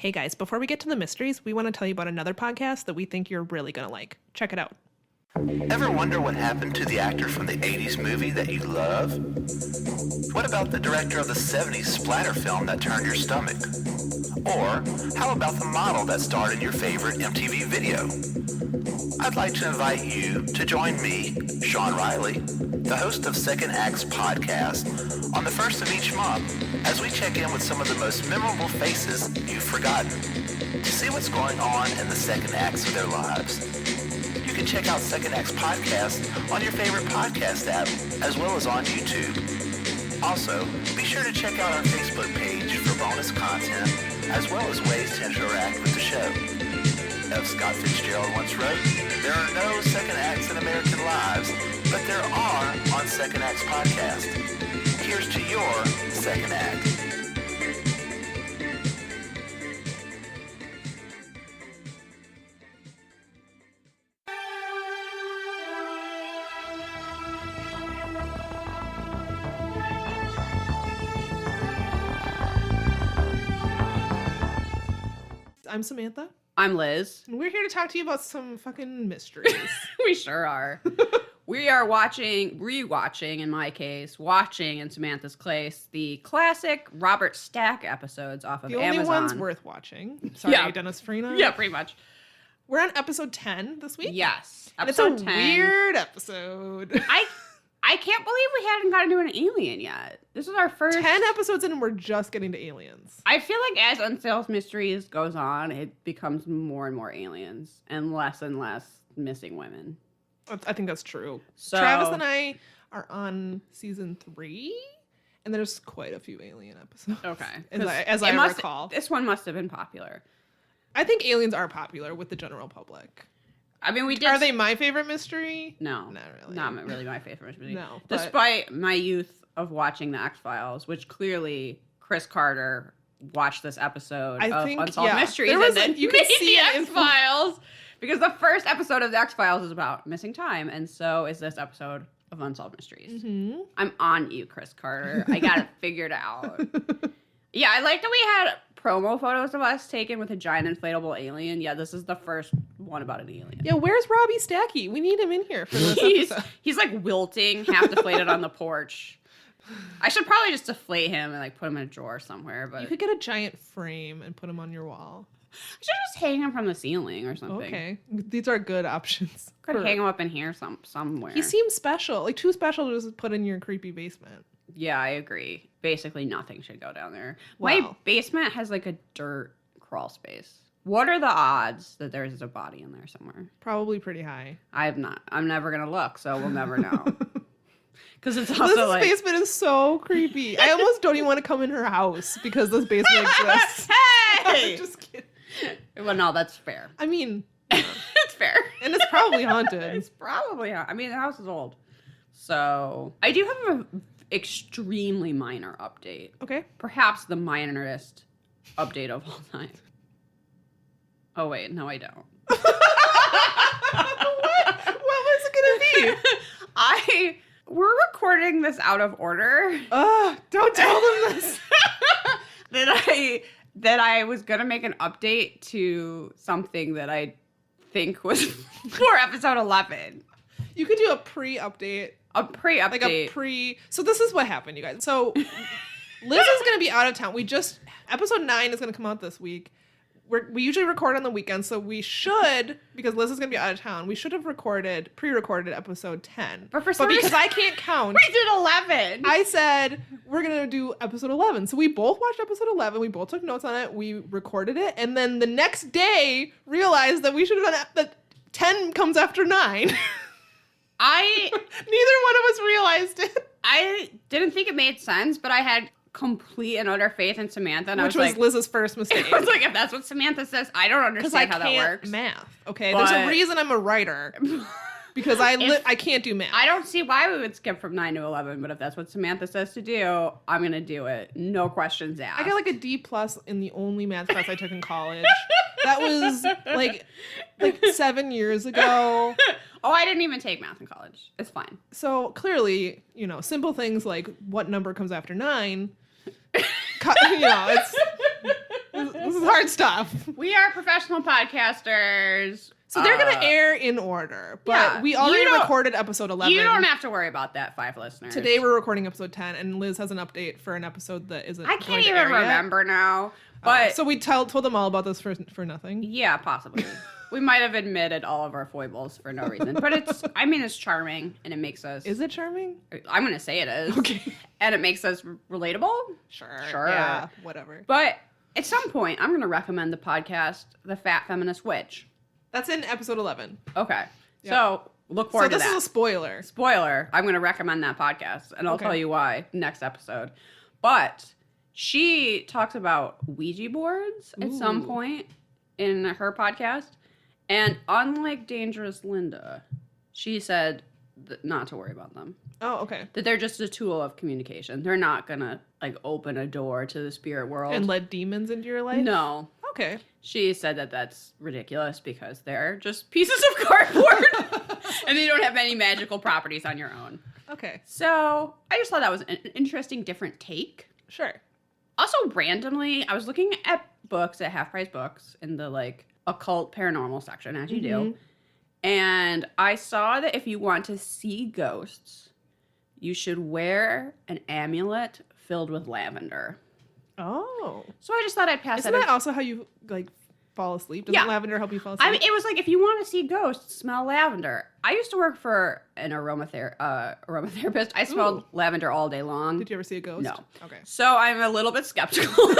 Hey guys, before we get to the mysteries, we want to tell you about another podcast that we think you're really going to like. Check it out. Ever wonder what happened to the actor from the 80s movie that you love? What about the director of the 70s splatter film that turned your stomach? Or how about the model that starred in your favorite MTV video? I'd like to invite you to join me, Sean Riley, the host of Second Acts podcast, on the first of each month as we check in with some of the most memorable faces you've forgotten to see what's going on in the second acts of their lives. You can check out Second Acts podcast on your favorite podcast app as well as on YouTube. Also, be sure to check out our Facebook page for bonus content as well as ways to interact with the show. As Scott Fitzgerald once wrote, there are no second acts in American lives, but there are on Second Acts podcast. Here's to your second act. I'm Samantha. I'm Liz. And we're here to talk to you about some fucking mysteries. We sure are. We are rewatching, in my case, watching in Samantha's case, the classic Robert Stack episodes off of The Amazon. only ones worth watching. Sorry, Yeah. Dennis Farina. Yeah, pretty much. We're on episode 10 this week. Yes. And it's Episode a 10. weird episode. I can't believe we hadn't gotten to an alien yet. This is our first 10 episodes in and we're just getting to aliens. I feel like as Unsolved Mysteries goes on, it becomes more and more aliens and less missing women. I think that's true. So Travis and I are on season 3, and there's quite a few alien episodes. Okay. As I recall. This one must have been popular. I think aliens are popular with the general public. I mean, we did. Are they my favorite mystery? No, Not really. Not really my favorite mystery. No, but- Despite my youth of watching the X-Files, which clearly Chris Carter watched this episode of Unsolved Mysteries and then you can made see the it in X-Files. Because the first episode of the X-Files is about missing time, and so is this episode of Unsolved Mysteries. Mm-hmm. I'm on you, Chris Carter. I got it figured out. Yeah, I like that we had promo photos of us taken with a giant inflatable alien. Yeah, this is the first one about an alien. Yeah, where's Robbie Stacky? We need him in here for this episode. He's like wilting, half deflated on the porch. I should probably just deflate him and like put him in a drawer somewhere. But You could get a giant frame and put him on your wall. I should just hang him from the ceiling or something. Okay, these are good options. Could hang him up in here somewhere. He seems special, like too special to just put in your creepy basement. Yeah, I agree. Basically, nothing should go down there. Wow. My basement has like a dirt crawl space. What are the odds that there's a body in there somewhere? Probably pretty high. I'm never gonna look, so we'll never know. Because it's also This like basement is so creepy. I almost don't even want to come in her house because this basement exists. Hey! Just kidding. Well, no, that's fair. I mean, It's fair. and it's probably haunted. It's probably. I mean, the house is old. So I do have an extremely minor update. Okay. Perhaps the minorest update of all time. Oh wait, no, I don't. What was it gonna be? We're recording this out of order. Don't tell them this. that I was gonna make an update to something that I think was for episode 11. You could do a pre-update. A pre-update. Like a pre. So this is what happened, you guys. So Liz is going to be out of town. Episode 9 is going to come out this week. We usually record on the weekend, so we should, because Liz is going to be out of town, we should have pre-recorded episode 10. But because reason, I can't count, we did 11. I said, we're going to do episode 11. So we both watched episode 11. We both took notes on it. We recorded it. And then the next day realized that we should have done that 10 comes after 9. Neither one of us realized it. I didn't think it made sense, but I had complete and utter faith in Samantha. And Which I was like, Liz's first mistake. I was like, if that's what Samantha says, I don't understand how that works. Math. Okay, But- there's a reason I'm a writer. Because I can't do math. I don't see why we would skip from 9 to 11, but if that's what Samantha says to do, I'm going to do it. No questions asked. I got like a D+ in the only math class I took in college. That was like 7 years ago. Oh, I didn't even take math in college. It's fine. So clearly, simple things like what number comes after 9, it's This is hard stuff. We are professional podcasters. So they're going to air in order, but yeah, we already recorded episode 11. You don't have to worry about that, 5 listeners. Today we're recording episode 10, and Liz has an update for an episode that isn't. I can't even remember now. But so we told them all about this for nothing. Yeah, possibly. We might have admitted all of our foibles for no reason, but it's charming, and it makes us. Is it charming? I'm gonna say it is. Okay. And it makes us relatable. Sure. Yeah. Whatever. But at some point, I'm gonna recommend the podcast, The Fat Feminist Witch. That's in episode 11. Okay. Yep. So look forward to that. So this is a spoiler. Spoiler. I'm gonna recommend that podcast, and I'll tell you why next episode. But she talks about Ouija boards at some point in her podcast. And unlike Dangerous Linda, she said not to worry about them. Oh, okay. That they're just a tool of communication. They're not going to, open a door to the spirit world. And let demons into your life? No. Okay. She said that that's ridiculous because they're just pieces of cardboard. And they don't have any magical properties on your own. Okay. So I just thought that was an interesting, different take. Sure. Also, randomly, I was looking at books at Half Price Books in the, occult paranormal section, as you do. And I saw that if you want to see ghosts, you should wear an amulet filled with lavender. Oh. So I just thought I'd pass Isn't that also how you, fall asleep? Doesn't lavender help you fall asleep? I mean, it was if you want to see ghosts, smell lavender. I used to work for an aromatherapist. I smelled lavender all day long. Did you ever see a ghost? No. Okay. So I'm a little bit skeptical.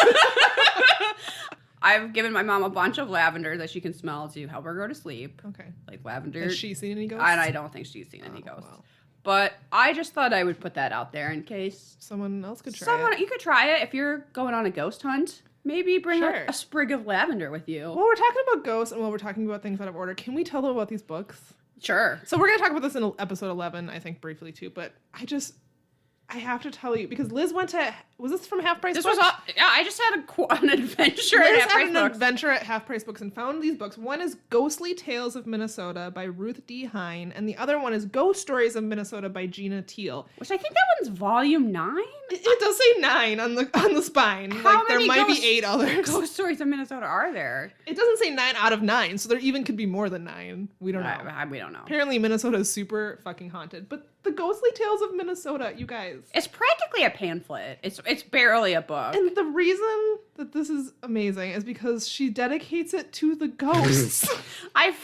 I've given my mom a bunch of lavender that she can smell to help her go to sleep. Okay. Like lavender. Has she seen any ghosts? And I don't think she's seen any ghosts. Well. But I just thought I would put that out there in case someone else could try it. You could try it if you're going on a ghost hunt. Maybe bring a sprig of lavender with you. While we're talking about ghosts and while we're talking about things out of order, can we tell them about these books? Sure. So we're going to talk about this in episode 11, I think, briefly, too. But I have to tell you, because Liz went to... Was this from Half Price Books? I just had an adventure Liz at Half Price had an Books. adventure at Half Price Books and found these books. One is Ghostly Tales of Minnesota by Ruth D. Hine, and the other one is Ghost Stories of Minnesota by Gina Teal. Which I think that one's volume 9? It does say 9 on the spine. How there many might be 8 others. Ghost Stories of Minnesota are there? It doesn't say 9 out of 9, so there even could be more than 9. We don't know. We don't know. Apparently Minnesota is super fucking haunted. But the Ghostly Tales of Minnesota, you guys. It's practically a pamphlet. It's barely a book. And the reason that this is amazing is because she dedicates it to the ghosts. Read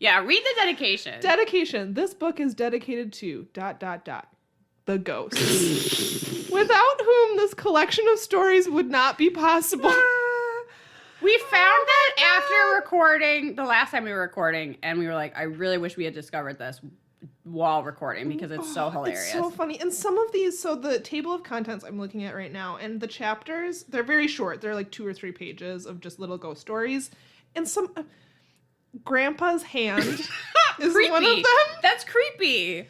the dedication. Dedication. This book is dedicated to ... the ghosts. Without whom this collection of stories would not be possible. We found that after recording, the last time we were recording, and we were like, I really wish we had discovered this while recording because it's so hilarious. It's so funny. And some of these, so the table of contents I'm looking at right now, and the chapters, they're very short. They're 2 or 3 pages of just little ghost stories. And some... Grandpa's hand is creepy. one of them. That's creepy.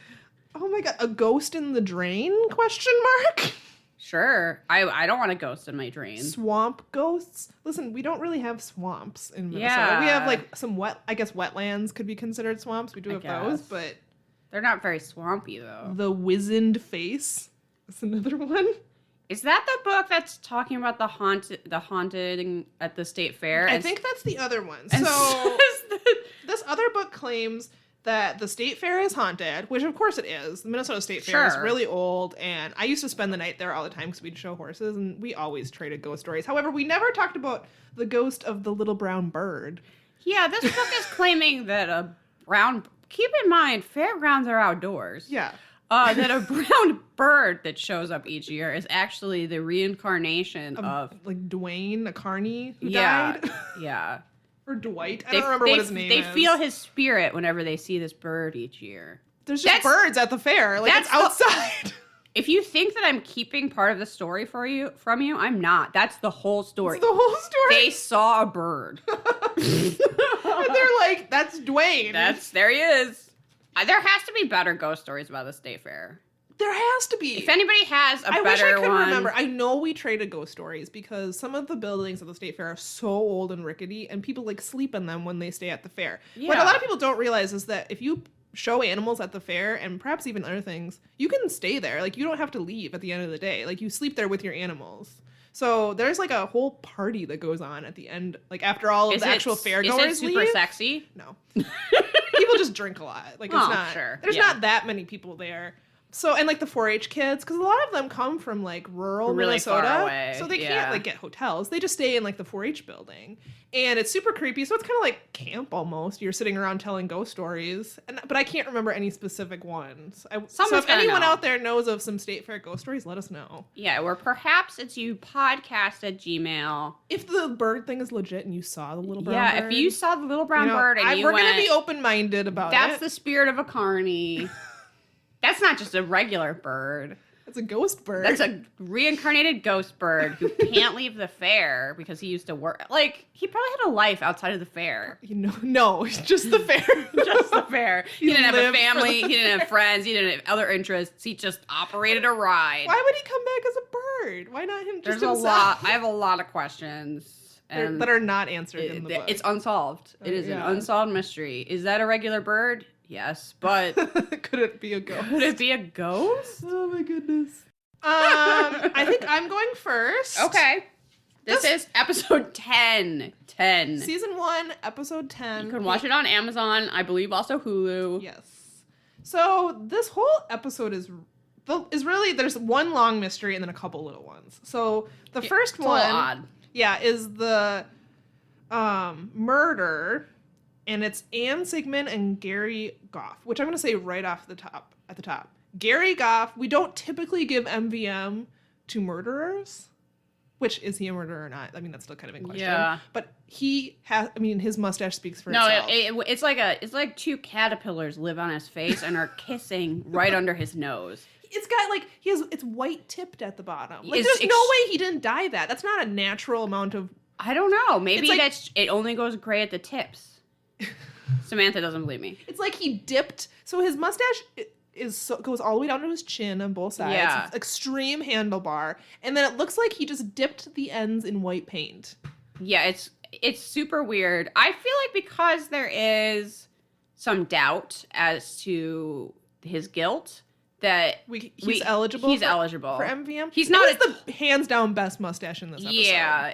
Oh my god, a ghost in the drain? Question mark. Sure. I don't want a ghost in my drain. Swamp ghosts? Listen, we don't really have swamps in Minnesota. Yeah. We have some wetlands could be considered swamps. We do have those, but they're not very swampy though. The Wizened Face is another one. Is that the book that's talking about the haunted at the state fair? I think that's the other one. So this other book claims that the state fair is haunted, which of course it is. The Minnesota State Fair is really old, and I used to spend the night there all the time because we'd show horses, and we always traded ghost stories. However, we never talked about the ghost of the little brown bird. Yeah, this book is claiming that a brown... Keep in mind, fairgrounds are outdoors. Yeah. That a brown bird that shows up each year is actually the reincarnation of Dwayne, a carny who died. Yeah. Or Dwight. I don't remember what his name is. They feel his spirit whenever they see this bird each year. There's just birds at the fair. It's outside. If you think that I'm keeping part of the story from you, I'm not. That's the whole story. It's the whole story. They saw a bird. And they're like, that's Dwayne. There he is. There has to be better ghost stories about the state fair. There has to be. If anybody has a better one. I wish I could remember. I know we traded ghost stories because some of the buildings at the state fair are so old and rickety, and people sleep in them when they stay at the fair. Yeah. What a lot of people don't realize is that if you show animals at the fair, and perhaps even other things, you can stay there. You don't have to leave at the end of the day. You sleep there with your animals. So there's like a whole party that goes on at the end, like after all of the actual fairgoers leave. Is it super sexy? No. People just drink a lot. Like, it's not. Sure. There's not that many people there. So, and like the 4-H kids, because a lot of them come from like rural really Minnesota. far away. So they can't like get hotels. They just stay in like the 4-H building. And it's super creepy. So it's kind of like camp almost. You're sitting around telling ghost stories. But I can't remember any specific ones. So if anyone out there knows of some State Fair ghost stories, let us know. Yeah, or perhaps it's you podcast at Gmail. If the bird thing is legit and you saw the little brown bird. Yeah, if you saw the little brown bird and we're going to be open-minded about that's it. the spirit of a carny. That's not just a regular bird. That's a ghost bird. That's a reincarnated ghost bird who can't leave the fair because he used to work. Like, he probably had a life outside of the fair. No, just the fair. Just the fair. He didn't have a family. He didn't have friends. He didn't have other interests. He just operated a ride. Why would he come back as a bird? Why not him just There's himself? a lot. I have a lot of questions. And that are not answered in the book. It's unsolved. It is an unsolved mystery. Is that a regular bird? Yes, but could it be a ghost? Could it be a ghost? Oh my goodness. I think I'm going first. Okay. This is episode 10. 10. Season 1, episode 10. You can watch it on Amazon. I believe also Hulu. Yes. So this whole episode is really, there's one long mystery and then a couple little ones. So the first one, odd. Yeah, is the murder. And it's Anne Sigmund and Gary Goff, which I'm going to say right off the top, at the top. Gary Goff, we don't typically give MVM to murderers. Which, is he a murderer or not? I mean, that's still kind of in question. Yeah. But he has, I mean, his mustache speaks for itself. No, it's like two caterpillars live on his face and are kissing right under his nose. It's got like, it's white tipped at the bottom. Like, there's no way he didn't dye that. That's not a natural amount of... I don't know. Maybe like, it only goes gray at the tips. Samantha doesn't believe me. It's like he dipped. So his mustache goes all the way down to his chin on both sides. Yeah. It's extreme handlebar. And then it looks like he just dipped the ends in white paint. Yeah, it's super weird. I feel like because there is some doubt as to his guilt that he's eligible. He's eligible for MVM. He's not the hands down best mustache in this episode. Yeah,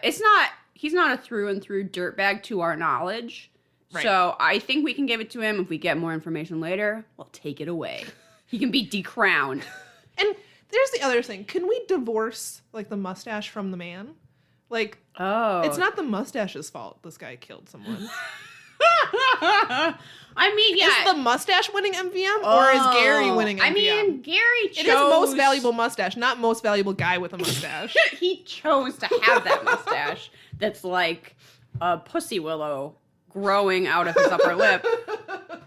he's not a through and through dirtbag to our knowledge. Right. So I think we can give it to him. If we get more information later, we'll take it away. He can be decrowned. And there's the other thing. Can we divorce like the mustache from the man? Like, it's not the mustache's fault this guy killed someone. I mean, yeah. Is the mustache winning MVM or is Gary winning MVM? I mean, Gary chose... It is most valuable mustache, not most valuable guy with a mustache. He chose to have that mustache that's like a pussy willow growing out of his upper lip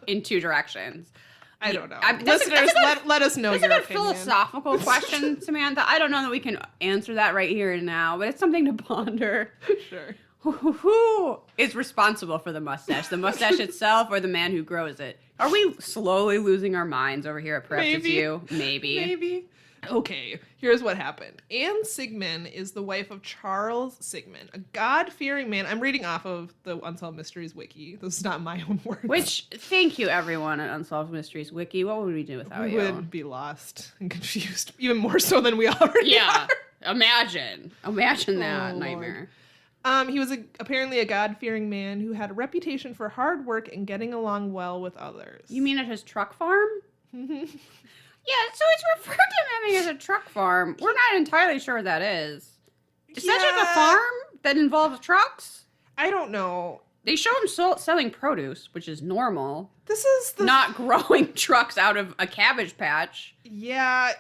in two directions. I don't know. Listeners, let us know your opinion. That's a philosophical question, Samantha. I don't know that we can answer that right here and now, but it's something to ponder. Sure. Who is responsible for the mustache? The mustache itself or the man who grows it? Are we slowly losing our minds over here at Perhaps It's You? Maybe. Okay, here's what happened. Anne Sigmund is the wife of Charles Sigmund, a God-fearing man. I'm reading off of the Unsolved Mysteries wiki. This is not my own words. Which, thank you, everyone at Unsolved Mysteries wiki. What would we do without you? We would be lost and confused, even more so than we already are. Imagine that nightmare. He was apparently a God-fearing man who had a reputation for hard work and getting along well with others. You mean at his truck farm? Yeah, so it's referred to him as a truck farm. We're not entirely sure what that is. Is that like a farm that involves trucks? I don't know. They show him selling produce, which is normal. This is not growing trucks out of a cabbage patch. Yeah.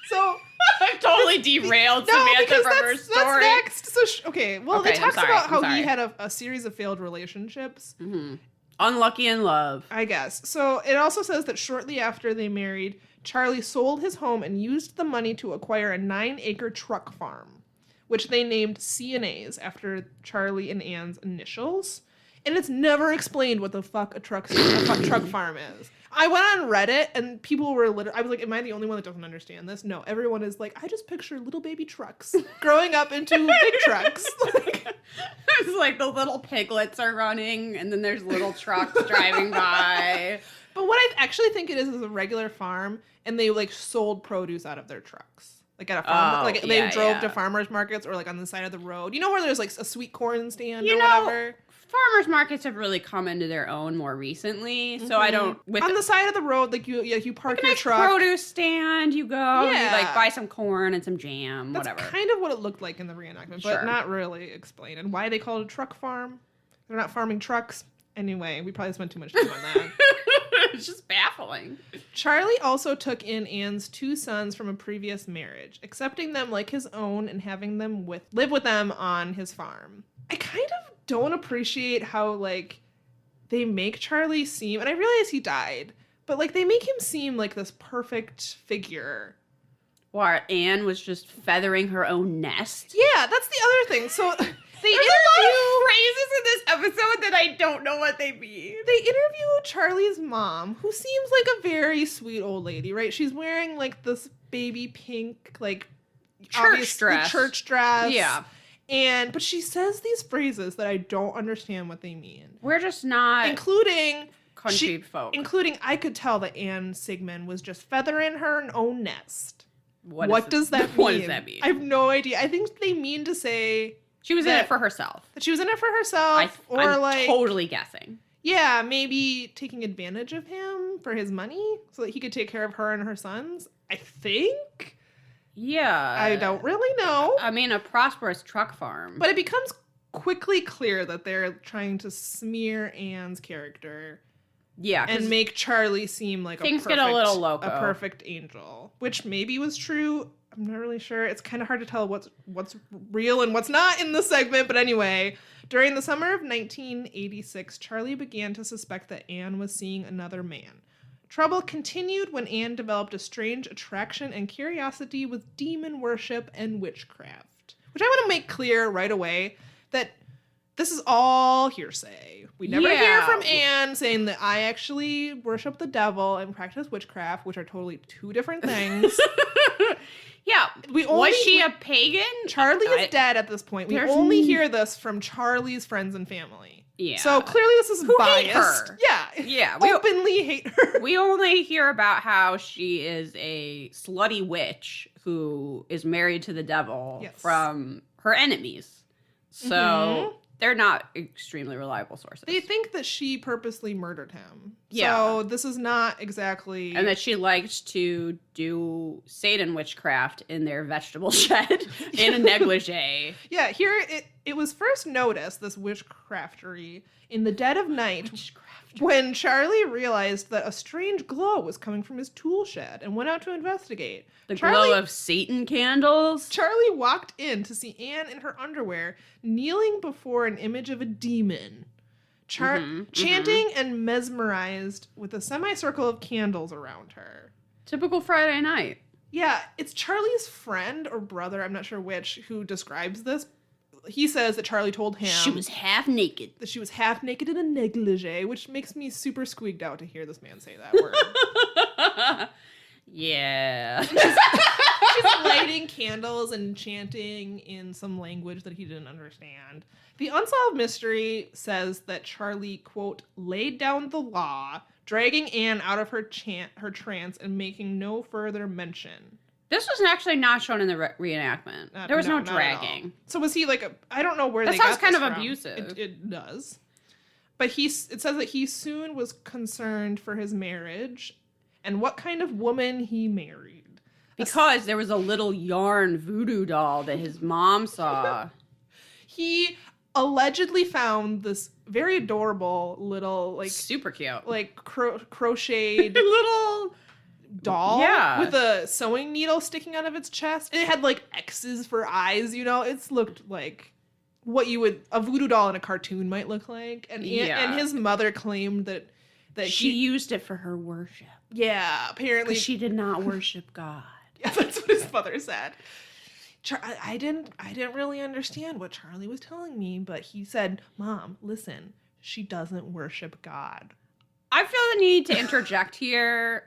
So I've totally derailed Samantha from her story. That's next. So it talks about how he had a series of failed relationships. Mm-hmm. Unlucky in love, I guess. So it also says that shortly after they married, Charlie sold his home and used the money to acquire a 9-acre truck farm, which they named C&A's after Charlie and Anne's initials. And it's never explained what the fuck a truck farm is. I went on Reddit and people were I was like, am I the only one that doesn't understand this? No, everyone is like, I just picture little baby trucks growing up into big trucks. It's like the little piglets are running and then there's little trucks driving by. But what I actually think it is a regular farm and they like sold produce out of their trucks. Like at a farm, Oh, they drove yeah. to farmers markets or like on the side of the road. You know where there's like a sweet corn stand You or know, whatever? farmers markets have really come into their own more recently, so I don't. With On the side of the road, like you park like a your nice truck. produce stand, you go, you Yeah. like buy some corn and some jam, That's whatever. kind of what it looked like in the reenactment, but Sure. not really explained. And why they call it a truck farm? They're not farming trucks. Anyway, we probably spent too much time on that. It's just baffling. Charlie also took in Anne's 2 sons from a previous marriage, accepting them like his own and having them live with them on his farm. I kind of don't appreciate how, like, they make Charlie seem, and I realize he died, but, like, they make him seem like this perfect figure. While Anne was just feathering her own nest. Yeah, that's the other thing. So they There's a lot of phrases in this episode that I don't know what they mean. They interview Charlie's mom, who seems like a very sweet old lady, right? She's wearing like this baby pink, like Church dress. Church dress. Yeah. But she says these phrases that I don't understand what they mean. We're just not Including country folk. Including I could tell that Anne Sigmund was just feathering her own nest. What does that mean? What does that mean? I have no idea. I think they mean to say She was in it for herself. that she was in it for herself, I'm totally guessing. Yeah, maybe taking advantage of him for his money so that he could take care of her and her sons. I think. Yeah. I don't really know. I mean, a prosperous truck farm. But it becomes quickly clear that they're trying to smear Anne's character yeah, and make Charlie seem like things get a little loco. a perfect angel, which maybe was true. I'm not really sure. It's kind of hard to tell what's real and what's not in the segment. But anyway, during the summer of 1986, Charlie began to suspect that Anne was seeing another man. Trouble continued when Anne developed a strange attraction and curiosity with demon worship and witchcraft. Which I want to make clear right away that this is all hearsay. We never hear from Anne saying that I actually worship the devil and practice witchcraft, which are totally two different things. Yeah. Was she a pagan? Charlie is dead at this point. We only hear this from Charlie's friends and family. Yeah. So clearly this is biased. Hate her. Yeah. Yeah. We openly hate her. We only hear about how she is a slutty witch who is married to the devil from her enemies. So they're not extremely reliable sources. They think that she purposely murdered him. Yeah. So this is not exactly... And that she liked to do Satan witchcraft in their vegetable shed in a negligee. Yeah, here it was first noticed, this witchcraftery, in the dead of night when Charlie realized that a strange glow was coming from his tool shed and went out to investigate. The glow of Satan candles. Charlie walked in to see Anne in her underwear kneeling before an image of a demon, chanting and mesmerized with a semicircle of candles around her. Typical Friday night. Yeah, it's Charlie's friend or brother, I'm not sure which, who describes this. He says that Charlie told him she was half naked. That she was half naked in a negligee, which makes me super squeaked out to hear this man say that word. Yeah. She's lighting candles and chanting in some language that he didn't understand. The Unsolved Mystery says that Charlie, quote, laid down the law, dragging Anne out of her trance and making no further mention. This was actually not shown in the reenactment. There was no dragging. So was he like I don't know where that they got sounds kind this of from. abusive. It does. But it says that he soon was concerned for his marriage and what kind of woman he married. Because there was a little yarn voodoo doll that his mom saw. He allegedly found this very adorable little, like... super cute. Like, crocheted... little... doll with a sewing needle sticking out of its chest. It had, like, X's for eyes, you know? It's looked like what a voodoo doll in a cartoon might look like. And his mother claimed that she used it for her worship. Yeah, apparently. She did not worship God. Yeah, that's what his mother said. I didn't really understand what Charlie was telling me, but he said, Mom, listen, she doesn't worship God. I feel the need to interject here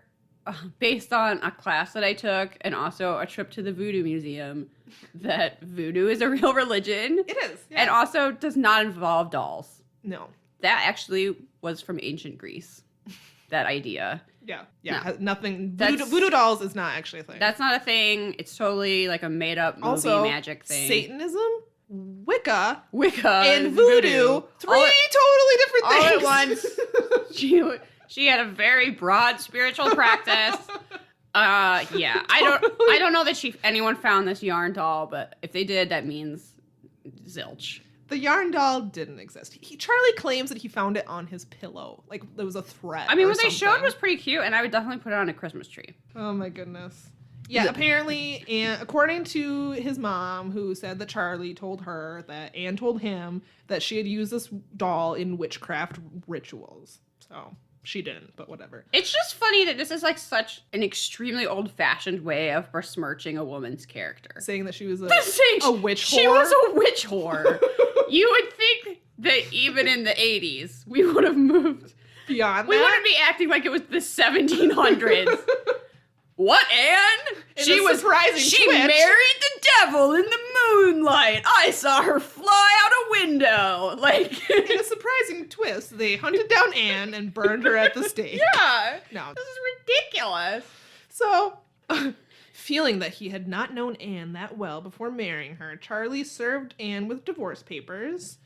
based on a class that I took and also a trip to the Voodoo Museum that voodoo is a real religion. It is. Yeah. And also does not involve dolls. No. That actually was from ancient Greece. that idea. Yeah. No. Nothing. That's- Voodoo dolls is not actually a thing. That's not a thing. It's totally like a made up movie also magic thing. Satanism, Wicca, Wicca, and voodoo. Three totally different all things. at once. She had a very broad spiritual practice. Yeah. I don't know that anyone found this yarn doll, but if they did, that means zilch. The yarn doll didn't exist. Charlie claims that he found it on his pillow. Like, there was a threat. I mean, or what they showed something. was pretty cute, and I would definitely put it on a Christmas tree. Oh my goodness. Yeah, apparently, and according to his mom, who said that Charlie told her that Anne told him that she had used this doll in witchcraft rituals. So she didn't, but whatever. It's just funny that this is like such an extremely old-fashioned way of besmirching a woman's character. Saying that she was a witch whore. She was a witch whore. You would think that even in the 80s, we would have moved beyond we that. wouldn't be acting like it was the 1700s. What, Anne? She was surprising. She twitch. married the devil in the moonlight. I saw her fly out a window. Like, In a surprising twist, they hunted down Anne and burned her at the stake. yeah. No. This is ridiculous. So, feeling that he had not known Anne that well before marrying her, Charlie served Anne with divorce papers,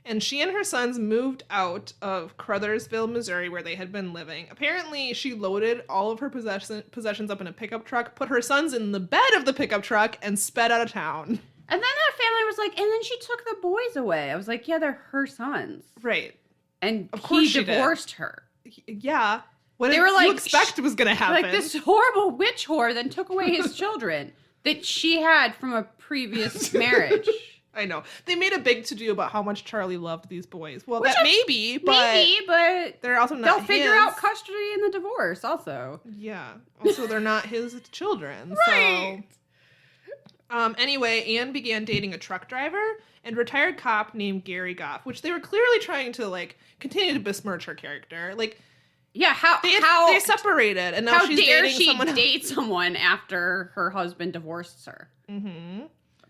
and she and her sons moved out of Crothersville, Missouri, where they had been living. Apparently, she loaded all of her possessions up in a pickup truck, put her sons in the bed of the pickup truck, and sped out of town. And then that family was like, and then she took the boys away. I was like, yeah, they're her sons. Right. And Of course he she did. divorced her. Yeah. What They did were you like, expect was going to happen? Like, this horrible witch whore then took away his children that she had from a previous marriage. I know. They made a big to-do about how much Charlie loved these boys. Well, that maybe, but they're also not they'll figure his. out custody in the divorce also. Yeah. Also, they're not his children. Right. So, anyway, Anne began dating a truck driver and retired cop named Gary Goff, which they were clearly trying to, like, continue to besmirch her character. Like, Yeah, they separated, and now how she's dare dating she someone else. date someone after her husband divorces her? Mm-hmm.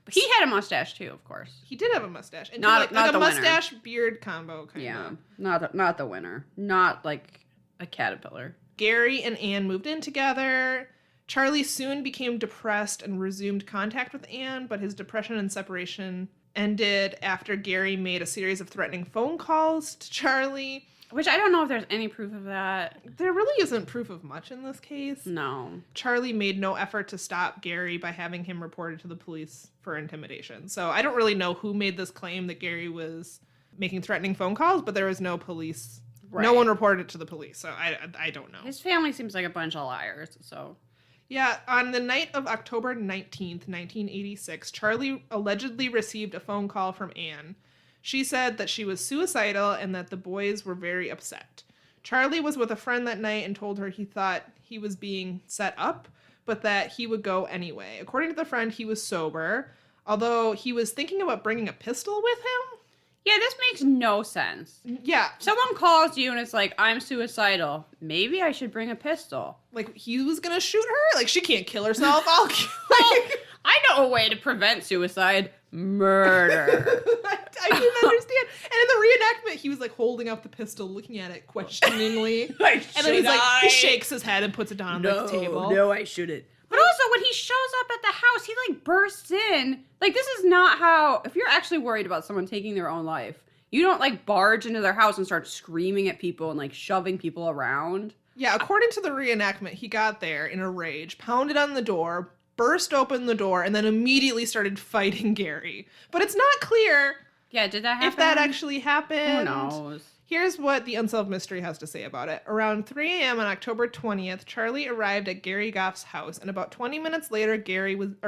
He had a mustache too, of course. He did have a mustache. And Not like the a winner. mustache beard combo kind Yeah, of. not the winner. Not like a caterpillar. Gary and Anne moved in together. Charlie soon became depressed and resumed contact with Anne, but his depression and separation ended after Gary made a series of threatening phone calls to Charlie. Which I don't know if there's any proof of that. There really isn't proof of much in this case. No. Charlie made no effort to stop Gary by having him reported to the police for intimidation. So I don't really know who made this claim that Gary was making threatening phone calls, but there was no police. Right. No one reported it to the police, so I don't know. His family seems like a bunch of liars, so. Yeah, on the night of October 19th, 1986, Charlie allegedly received a phone call from Anne. She said that she was suicidal and that the boys were very upset. Charlie was with a friend that night and told her he thought he was being set up, but that he would go anyway. According to the friend, he was sober, although he was thinking about bringing a pistol with him. Yeah, this makes no sense. Yeah, Someone calls you and it's like, I'm suicidal. Maybe I should bring a pipistol. like he was gonna shoot her? Like, she can't kill herself. I'll kill Well, I know a way to prevent suicide. Murder. I didn't understand. And in the reenactment, he was like holding up the pistol, looking at it questioningly. And then he's like, he shakes his head and puts it down on the table. No, I shouldn't. But also, when he shows up at the house, he like bursts in. Like, this is not how, if you're actually worried about someone taking their own life, you don't like barge into their house and start screaming at people and like shoving people around. Yeah, according to the reenactment, he got there in a rage, pounded on the door, burst open the door, and then immediately started fighting Gary. But it's not clear Yeah, did that happen? if that actually happened. Who knows? Here's what the Unsolved Mystery has to say about it. Around 3 a.m. on October 20th, Charlie arrived at Gary Goff's house, and about 20 minutes later,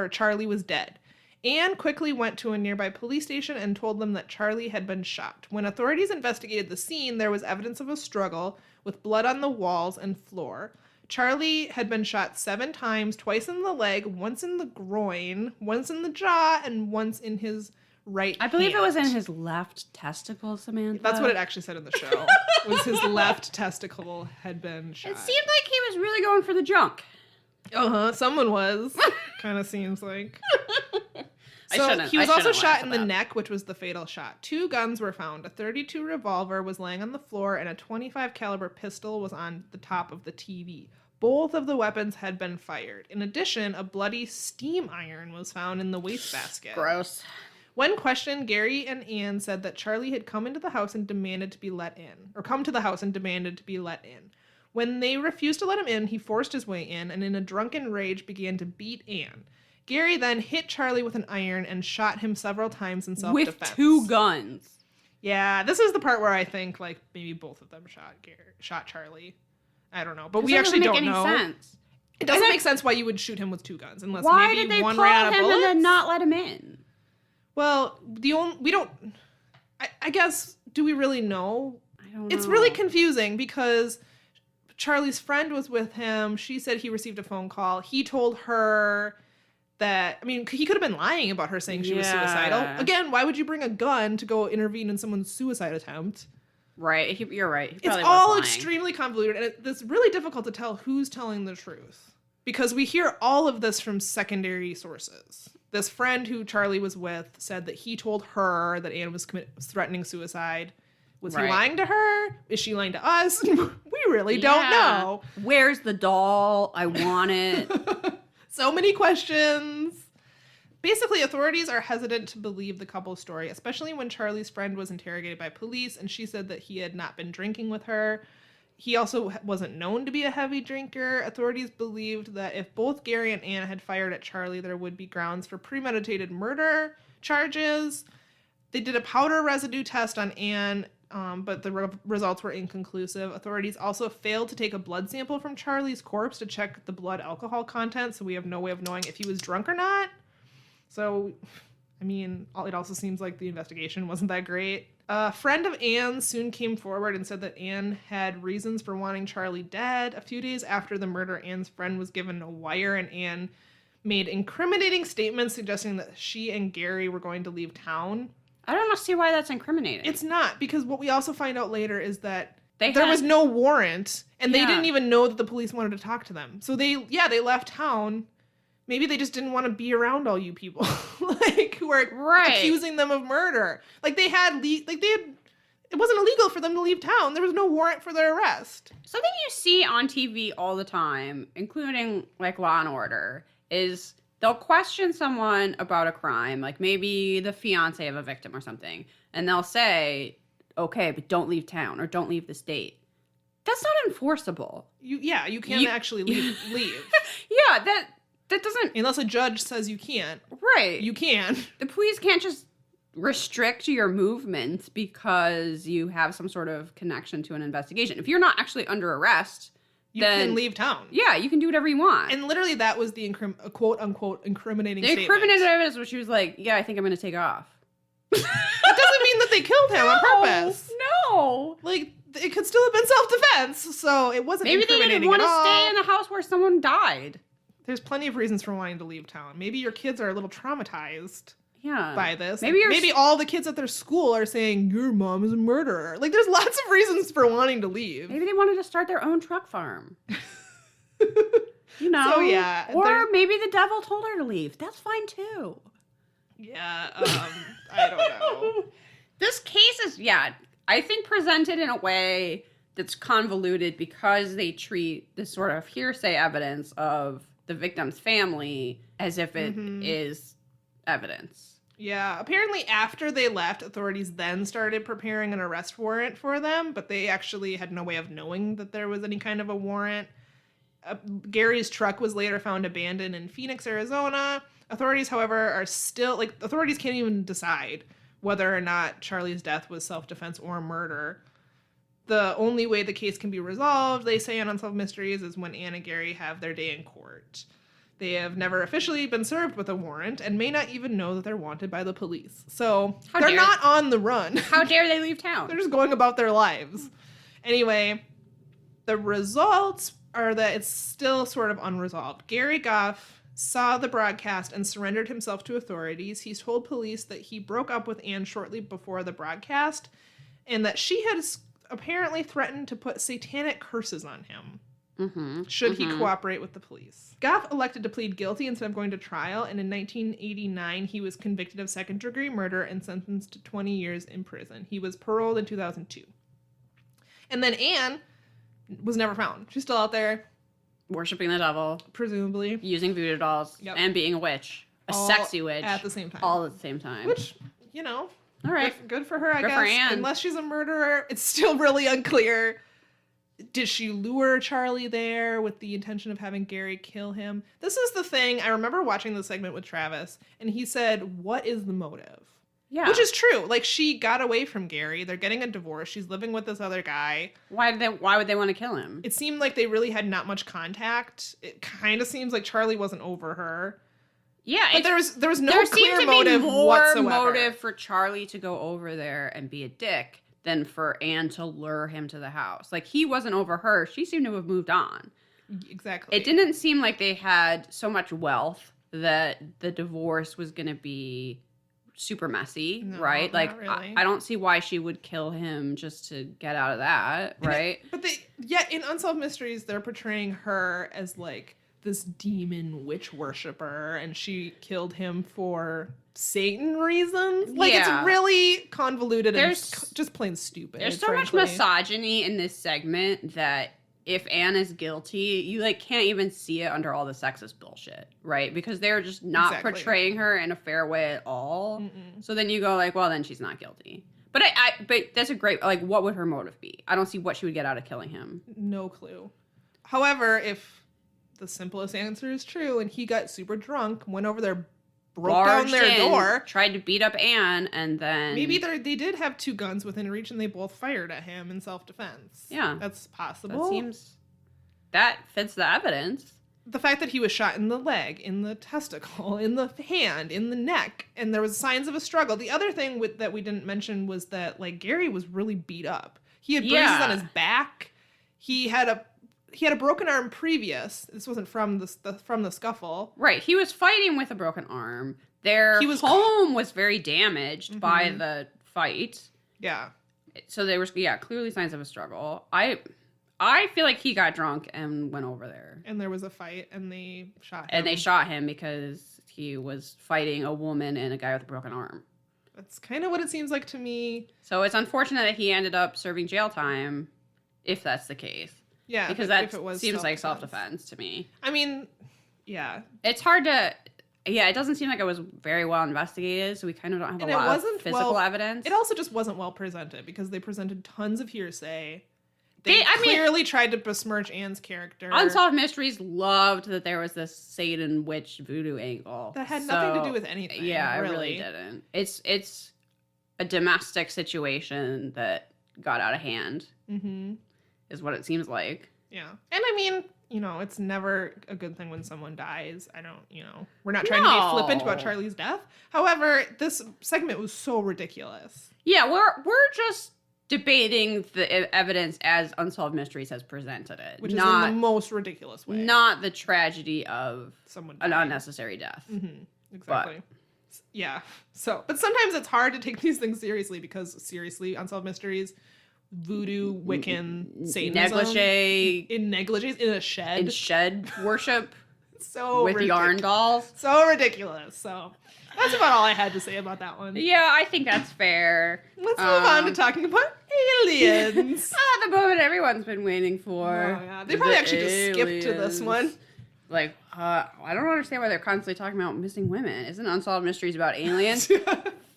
Charlie was dead. Anne quickly went to a nearby police station and told them that Charlie had been shot. When authorities investigated the scene, there was evidence of a struggle with blood on the walls and floor. Charlie had been shot 7 times, twice in the leg, once in the groin, once in the jaw, and once in his right I believe hand. it was in his left testicle, Samantha. That's what it actually said in the show. Was his left testicle had been shot. It seemed like he was really going for the junk. Someone was. Kind of seems like. He was also shot in the neck, which was the fatal shot. 2 guns were found. A .32 revolver was laying on the floor, and a .25 caliber pistol was on the top of the TV. Both of the weapons had been fired. In addition, a bloody steam iron was found in the wastebasket. Gross. When questioned, Gary and Ann said that Charlie had come into the house and demanded to be let in. When they refused to let him in, he forced his way in and in a drunken rage began to beat Ann. Gary then hit Charlie with an iron and shot him several times in self-defense. With 2 guns. Yeah, this is the part where I think like maybe both of them shot Charlie. I don't know, but we actually don't know. Sense. It doesn't make sense why you would shoot him with 2 guns unless why maybe did they one pull ran out of him bullets. and then not let him in? Well, we don't. I guess, do we really know? I don't know. It's really confusing because Charlie's friend was with him. She said he received a phone call. He told her that, I mean, he could have been lying about her saying she was suicidal. Again, why would you bring a gun to go intervene in someone's suicide attempt? Right, you're right. It's all extremely convoluted, and it's really difficult to tell who's telling the truth because we hear all of this from secondary sources. This friend who Charlie was with said that he told her that Anne was threatening suicide. Was he lying to her? Is she lying to us? We really don't know. Where's the doll? I want it. So many questions. Basically, authorities are hesitant to believe the couple's story, especially when Charlie's friend was interrogated by police and she said that he had not been drinking with her. He also wasn't known to be a heavy drinker. Authorities believed that if both Gary and Ann had fired at Charlie, there would be grounds for premeditated murder charges. They did a powder residue test on Ann, but the results were inconclusive. Authorities also failed to take a blood sample from Charlie's corpse to check the blood alcohol content, so we have no way of knowing if he was drunk or not. So, I mean, it also seems like the investigation wasn't that great. A friend of Anne's soon came forward and said that Anne had reasons for wanting Charlie dead. A few days after the murder, Anne's friend was given a wire and Anne made incriminating statements suggesting that she and Gary were going to leave town. I don't see why that's incriminating. It's not, because what we also find out later is that there was no warrant and they didn't even know that the police wanted to talk to them. So they left town. Maybe they just didn't want to be around all you people, like who are accusing them of murder. Like it wasn't illegal for them to leave town. There was no warrant for their arrest. Something you see on TV all the time, including like Law and Order, is they'll question someone about a crime, like maybe the fiance of a victim or something, and they'll say, "Okay, but don't leave town or don't leave the state." That's not enforceable. You can't actually leave. Yeah, that doesn't... Unless a judge says you can't. Right. You can. The police can't just restrict your movements because you have some sort of connection to an investigation. If you're not actually under arrest, you can leave town. Yeah, you can do whatever you want. And literally that was the quote-unquote incriminating statement. The incriminating evidence where she was like, yeah, I think I'm going to take off. That doesn't mean that they killed him on purpose. No. Like, it could still have been self-defense, so it wasn't incriminating at all. Maybe they didn't want to stay in the house where someone died. There's plenty of reasons for wanting to leave town. Maybe your kids are a little traumatized by this. Maybe all the kids at their school are saying, your mom is a murderer. Like, there's lots of reasons for wanting to leave. Maybe they wanted to start their own truck farm. You know? So, yeah. Or maybe the devil told her to leave. That's fine, too. Yeah, I don't know. This case is, I think presented in a way that's convoluted because they treat this sort of hearsay evidence of the victim's family as if it is evidence. Yeah, apparently after they left, authorities then started preparing an arrest warrant for them, but they actually had no way of knowing that there was any kind of a warrant. Gary's truck was later found abandoned in Phoenix, Arizona. Authorities, however, authorities can't even decide whether or not Charlie's death was self-defense or murder. The only way the case can be resolved, they say on Unsolved Mysteries, is when Anne and Gary have their day in court. They have never officially been served with a warrant and may not even know that they're wanted by the police. So they're not on the run. How dare they leave town? They're just going about their lives. Anyway, the results are that it's still sort of unresolved. Gary Goff saw the broadcast and surrendered himself to authorities. He's told police that he broke up with Anne shortly before the broadcast and that she had apparently threatened to put satanic curses on him. should he cooperate with the police. Goff elected to plead guilty instead of going to trial, and in 1989 he was convicted of second-degree murder and sentenced to 20 years in prison. He was paroled in 2002. And then Anne was never found. She's still out there. Worshipping the devil. Presumably. Using voodoo dolls. Yep. And being a witch. All sexy witch. At the same time. All at the same time. Which, you know. All right. Good for her, I Good guess. for Anne. Unless she's a murderer, it's still really unclear. Did she lure Charlie there with the intention of having Gary kill him? This is the thing. I remember watching the segment with Travis, and he said, what is the motive? Yeah. Which is true. Like, she got away from Gary. They're getting a divorce. She's living with this other guy. Why would they want to kill him? It seemed like they really had not much contact. It kind of seems like Charlie wasn't over her. Yeah. But there was no there clear seemed to motive be more whatsoever. motive for Charlie to go over there and be a dick than for Anne to lure him to the house. Like, he wasn't over her. She seemed to have moved on. Exactly. It didn't seem like they had so much wealth that the divorce was going to be super messy, No, right? Like, not really. I don't see why she would kill him just to get out of that, right? Yet in Unsolved Mysteries, they're portraying her as like this demon witch worshiper, and she killed him for Satan reasons. Like, Yeah. it's really convoluted There's- and just plain stupid. There's so frankly. much misogyny in this segment that if Anne is guilty, you like can't even see it under all the sexist bullshit, right? Because they're just not Exactly. portraying her in a fair way at all. So then you go like, well, then she's not guilty. But but that's a great, like, what would her motive be? I don't see what she would get out of killing him. No clue. However, if the simplest answer is true and he got super drunk, went over there, broke down their door, tried to beat up Anne, and then maybe they did have two guns within reach and they both fired at him in self-defense. Yeah. That's possible. That fits the evidence. The fact that he was shot in the leg, in the testicle, in the hand, in the neck, and there was signs of a struggle. The other thing that we didn't mention was that, like, Gary was really beat up. He had bruises on his back. He had a broken arm previous. This wasn't from the scuffle. Right. He was fighting with a broken arm. Their home was very damaged by the fight. Yeah. So there was, clearly signs of a struggle. I feel like he got drunk and went over there. And there was a fight, and they shot him. And they shot him because he was fighting a woman and a guy with a broken arm. That's kind of what it seems like to me. So it's unfortunate that he ended up serving jail time, if that's the case. Yeah. Because that seems like self-defense to me. I mean, yeah. It's hard to... Yeah, it doesn't seem like it was very well investigated, so we kind of don't have a lot of physical evidence. It also just wasn't well presented because they presented tons of hearsay. They clearly tried to besmirch Anne's character. Unsolved Mysteries loved that there was this Satan witch voodoo angle. That had nothing to do with anything. Yeah, it really didn't. It's a domestic situation that got out of hand, is what it seems like. Yeah. And I mean, it's never a good thing when someone dies. We're not trying to be flippant about Charlie's death. However, this segment was so ridiculous. Yeah, we're just debating the evidence as Unsolved Mysteries has presented it. Which is in the most ridiculous way. Not the tragedy of someone an unnecessary death. Exactly. Yeah. So, but sometimes it's hard to take these things seriously because, seriously, Unsolved Mysteries, voodoo, Wiccan, Satanism. Negligees in a shed. In shed worship. So with yarn dolls. So ridiculous. So that's about all I had to say about that one. Yeah, I think that's fair. Let's move on to talking about aliens. The moment everyone's been waiting for. Oh, yeah. They probably actually just skipped to this one. Like, I don't understand why they're constantly talking about missing women. Isn't Unsolved Mysteries about aliens?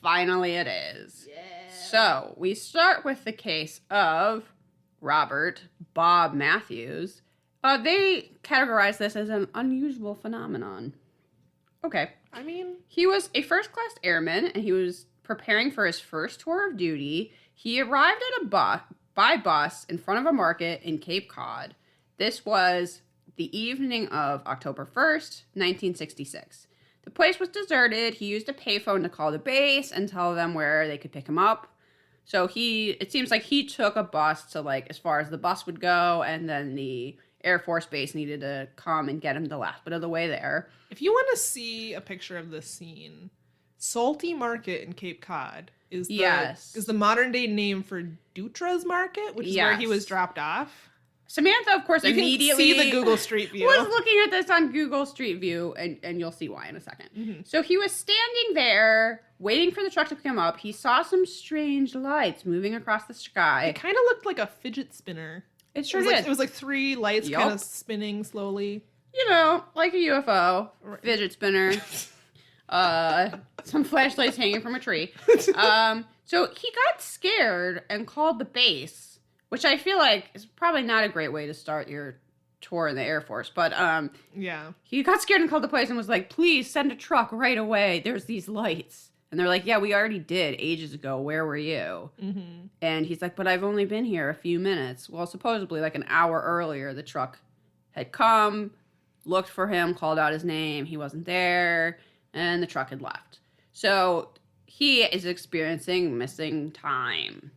Finally it is. Yeah. So, we start with the case of Robert Bob Matthews. They categorize this as an unusual phenomenon. Okay. I mean, he was a first-class airman, and he was preparing for his first tour of duty. He arrived at by bus in front of a market in Cape Cod. This was the evening of October 1st, 1966. The place was deserted. He used a payphone to call the base and tell them where they could pick him up. So it seems like he took a bus to, like, as far as the bus would go, and then the Air Force Base needed to come and get him the last bit of the way there. If you want to see a picture of this scene, Salty Market in Cape Cod is the modern day name for Dutra's Market, which is where he was dropped off. Samantha, of course, You immediately can see the Google Street View. was looking at this on Google Street View, and you'll see why in a second. Mm-hmm. So he was standing there, waiting for the truck to come up. He saw some strange lights moving across the sky. It kind of looked like a fidget spinner. It sure It was did. like, it was like 3 lights Yup. kind of spinning slowly. You know, like a UFO, fidget spinner, some flashlights hanging from a tree. So he got scared and called the base, which I feel like is probably not a great way to start your tour in the Air Force. But Yeah. he got scared and called the place and was like, please send a truck right away. There's these lights. And they're like, yeah, we already did ages ago. Where were you? Mm-hmm. And he's like, but I've only been here a few minutes. Well, supposedly like an hour earlier, the truck had come, looked for him, called out his name. He wasn't there, and the truck had left. So he is experiencing missing time.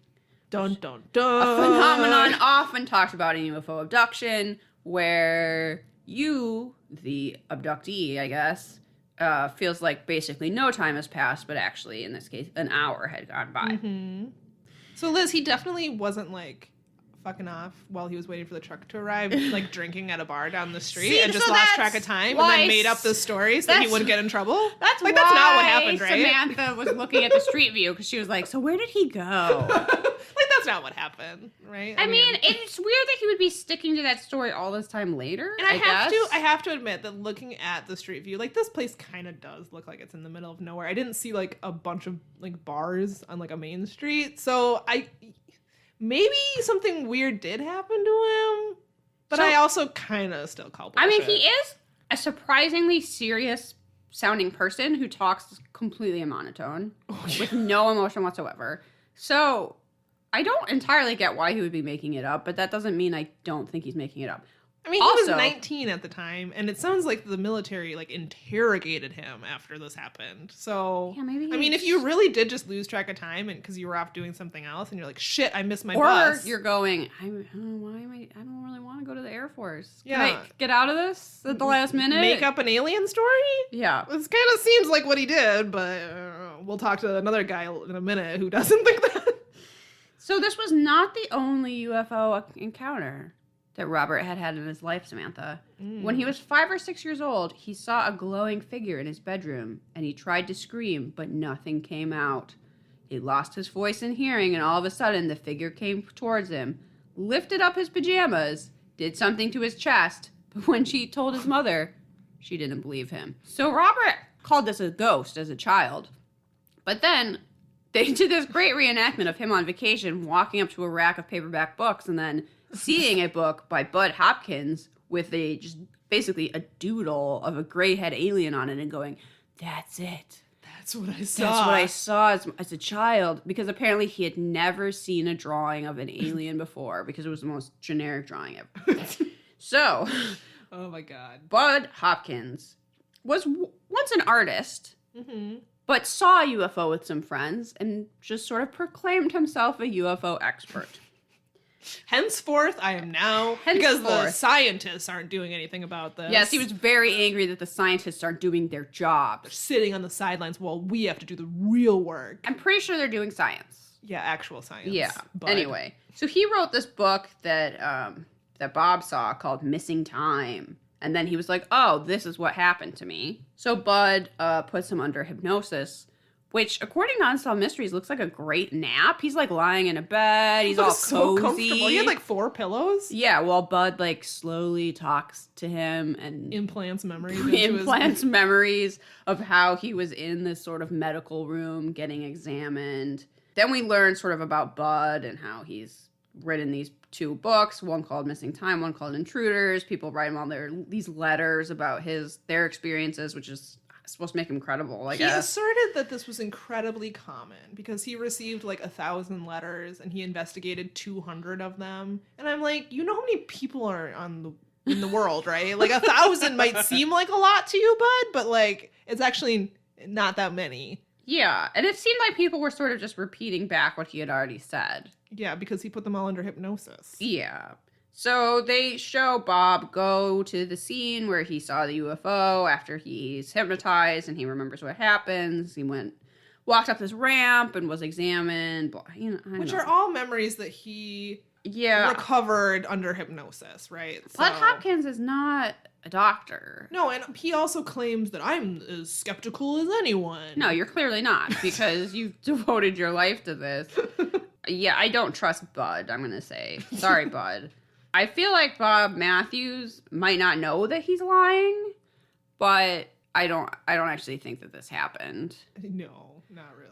Dun, dun, dun. A phenomenon often talked about in UFO abduction, where you, the abductee, I guess, feels like basically no time has passed, but actually, in this case, an hour had gone by. Mm-hmm. So Liz, he definitely wasn't like fucking off while he was waiting for the truck to arrive, like drinking at a bar down the street. See, and just so lost that's track of time and why then made up this story so that he that's- wouldn't get in trouble. That's like why that's not what happened, right? Samantha was looking at the street view because she was like, so where did he go? Like that's not what happened, right? I mean, it's weird that he would be sticking to that story all this time later. and I guess. have to admit that looking at the street view, like this place kind of does look like it's in the middle of nowhere. I didn't see like a bunch of like bars on like a main street, so maybe something weird did happen to him, but I also kind of still call bullshit. I mean, he is a surprisingly serious sounding person who talks completely in monotone with no emotion whatsoever. So I don't entirely get why he would be making it up, but that doesn't mean I don't think he's making it up. I mean, he was Also- 19 at the time, and it sounds like the military like interrogated him after this happened. So, Yeah, maybe I mean, if he's- you really did just lose track of time, and because you were off doing something else, and you're like, "Shit, I missed my Or bus." you're going, I don't really want to go to the Air Force. Can Yeah. I get out of this at the last minute? Make up an alien story. Yeah. This kind of seems like what he did, but we'll talk to another guy in a minute who doesn't think that. So this was not the only UFO encounter that Robert had had in his life, Samantha. When he was 5 or 6 years old, he saw a glowing figure in his bedroom, and he tried to scream, but nothing came out. He lost his voice and hearing, and all of a sudden, the figure came towards him, lifted up his pajamas, did something to his chest, but when she told his mother, she didn't believe him. So Robert called this a ghost as a child. But then they did this great reenactment of him on vacation, walking up to a rack of paperback books, and then seeing a book by Bud Hopkins with just basically a doodle of a gray head alien on it and going, that's it. That's what I saw. That's what I saw as a child, because apparently he had never seen a drawing of an alien before because it was the most generic drawing ever. So, Oh my god. Bud Hopkins was once an artist, Mm-hmm. but saw a UFO with some friends and just sort of proclaimed himself a UFO expert. Henceforth, I am now because the Henceforth. scientists aren't doing anything about this. Yes, he was very angry that the scientists aren't doing their jobs. sitting on the sidelines while we have to do the real work. I'm pretty sure they're doing science. Yeah, actual science. Yeah. But Anyway, so he wrote this book that that Bob saw called Missing Time. And then he was like, oh, this is what happened to me. So Bud puts him under hypnosis, which, according to Unsolved Mysteries, looks like a great nap. He's like lying in a bed. He's all so cozy. comfortable. He had like 4 pillows. Yeah, while Bud like slowly talks to him and Implants memories. into his- implants memories of how he was in this sort of medical room getting examined. Then we learn sort of about Bud and how he's written these 2 books, one called Missing Time, one called Intruders. People write him all these letters about their experiences, which is supposed to make him credible, I He guess. asserted that this was incredibly common because he received like 1,000 letters and he investigated 200 of them. And I'm like, you know how many people are in the world, right? Like 1,000 might seem like a lot to you, Bud, but like it's actually not that many. Yeah, and it seemed like people were sort of just repeating back what he had already said. Yeah, because he put them all under hypnosis. Yeah. So they show Bob go to the scene where he saw the UFO after he's hypnotized and he remembers what happens. He went walked up this ramp and was examined. Which are all memories that he recovered under hypnosis, right? Bud Hopkins is not a doctor. No, and he also claims that I'm as skeptical as anyone. No, you're clearly not, because you've devoted your life to this. Yeah, I don't trust Bud, I'm going to say. Sorry, Bud. I feel like Bob Matthews might not know that he's lying, but I don't actually think that this happened. No, not really.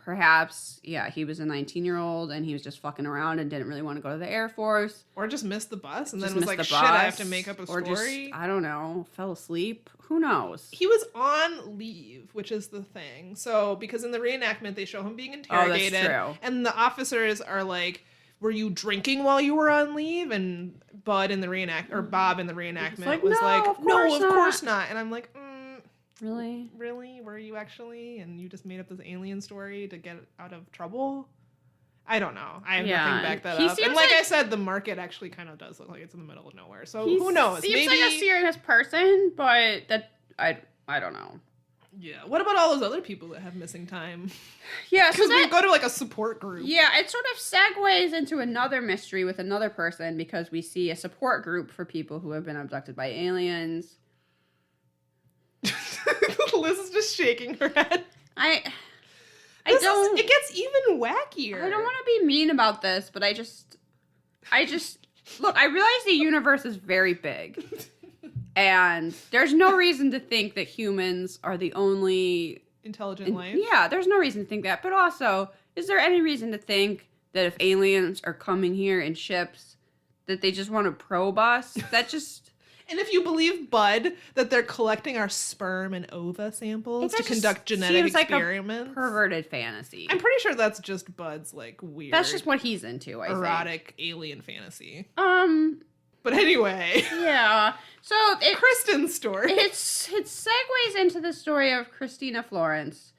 Perhaps, he was a 19-year-old and he was just fucking around and didn't really want to go to the Air Force. Or just missed the bus and then was like, shit, I have to make up a story. Just, I don't know, fell asleep. Who knows? He was on leave, which is the thing. So, because in the reenactment, they show him being interrogated. Oh, that's true. And the officers are like, were you drinking while you were on leave? And Bob in the reenactment was like, no, of course not. And I'm like, Really? Really? Were you actually? And you just made up this alien story to get out of trouble? I don't know. I have nothing to back that up. And like I said, the market actually kind of does look like it's in the middle of nowhere. So who knows? Seems like a serious person, but I don't know. Yeah. What about all those other people that have missing time? Yeah, because we go to like a support group. Yeah, it sort of segues into another mystery with another person because we see a support group for people who have been abducted by aliens. Liz is just shaking her head. It gets even wackier. I don't want to be mean about this, but I just look, I realize the universe is very big. And there's no reason to think that humans are the only intelligent life. Yeah, there's no reason to think that. But also, is there any reason to think that if aliens are coming here in ships, that they just want to probe us? That just... And if you believe Bud, that they're collecting our sperm and ova samples to conduct genetic experiments. Like a perverted fantasy. I'm pretty sure that's just Bud's like weird. That's just what he's into, I erotic alien fantasy. But anyway. Yeah. So Kristen's story. It segues into the story of Christina Florence,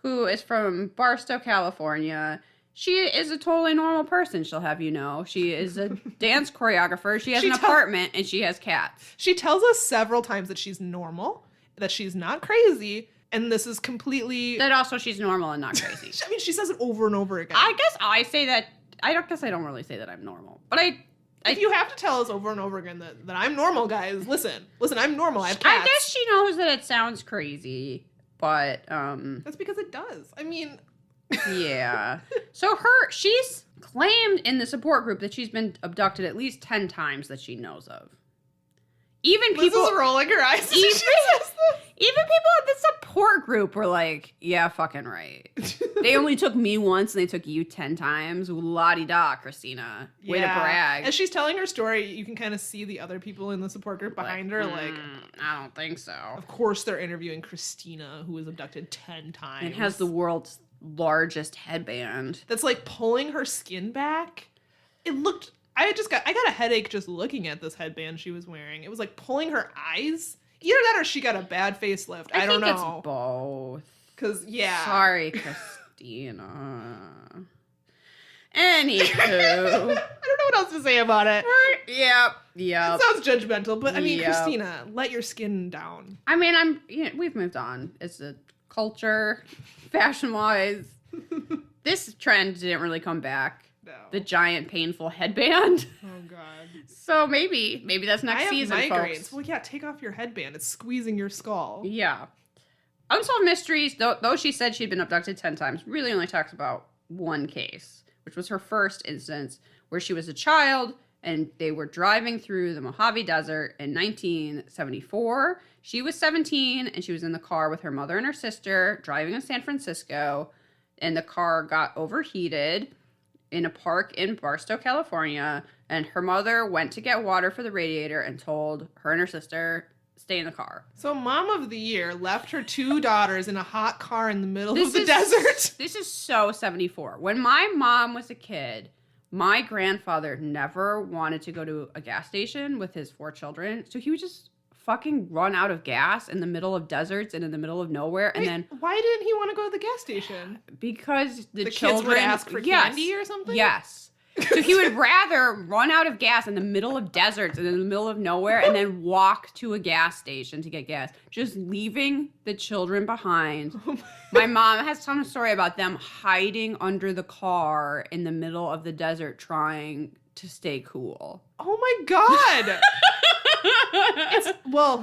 who is from Barstow, California. She is a totally normal person, she'll have you know. She is a dance choreographer. She has an apartment, and she has cats. She tells us several times that she's normal, that she's not crazy, and this is completely... That also she's normal and not crazy. I mean, she says it over and over again. I guess I say that... I don't really say that I'm normal. But if you have to tell us over and over again that I'm normal, guys, listen, I'm normal, I have cats. I guess she knows that it sounds crazy, but... That's because it does. I mean... Yeah. So she's claimed in the support group that she's been abducted at least 10 times that she knows of. Even people... Liz is rolling her eyes. Even people at the support group were like, yeah, fucking right. They only took me once and they took you 10 times. La-di-da, Christina. Way to brag. As she's telling her story, you can kind of see the other people in the support group behind her like... I don't think so. Of course they're interviewing Christina, who was abducted 10 times. And has the world's largest headband. That's like pulling her skin back. It looked... I got a headache just looking at this headband she was wearing. It was like pulling her eyes. Either that or she got a bad facelift. I don't know. I think it's both. Because, yeah. Sorry, Christina. Anywho. I don't know what else to say about it. Yep. It sounds judgmental, but I mean, Christina, let your skin down. I mean, we've moved on. It's a culture, fashion-wise. This trend didn't really come back. No. The giant, painful headband. Oh, God. So maybe that's next season, migraines. folks. Well, yeah, take off your headband. It's squeezing your skull. Yeah. Unsolved Mysteries, though she said she'd been abducted 10 times, really only talks about one case, which was her first instance where she was a child and they were driving through the Mojave Desert in 1974. She was 17 and she was in the car with her mother and her sister driving in San Francisco, and the car got overheated in a park in Barstow, California, and her mother went to get water for the radiator and told her and her sister, stay in the car. So Mom of the Year left her 2 daughters in a hot car in the middle of the desert. This is so 74. When my mom was a kid, my grandfather never wanted to go to a gas station with his 4 children, so he would just fucking run out of gas in the middle of deserts and in the middle of nowhere. And then why didn't he want to go to the gas station? Because the children kids would ask for candy or something? Yes. So he would rather run out of gas in the middle of deserts and in the middle of nowhere and then walk to a gas station to get gas, just leaving the children behind. My mom has told a story about them hiding under the car in the middle of the desert trying to stay cool. Oh my God.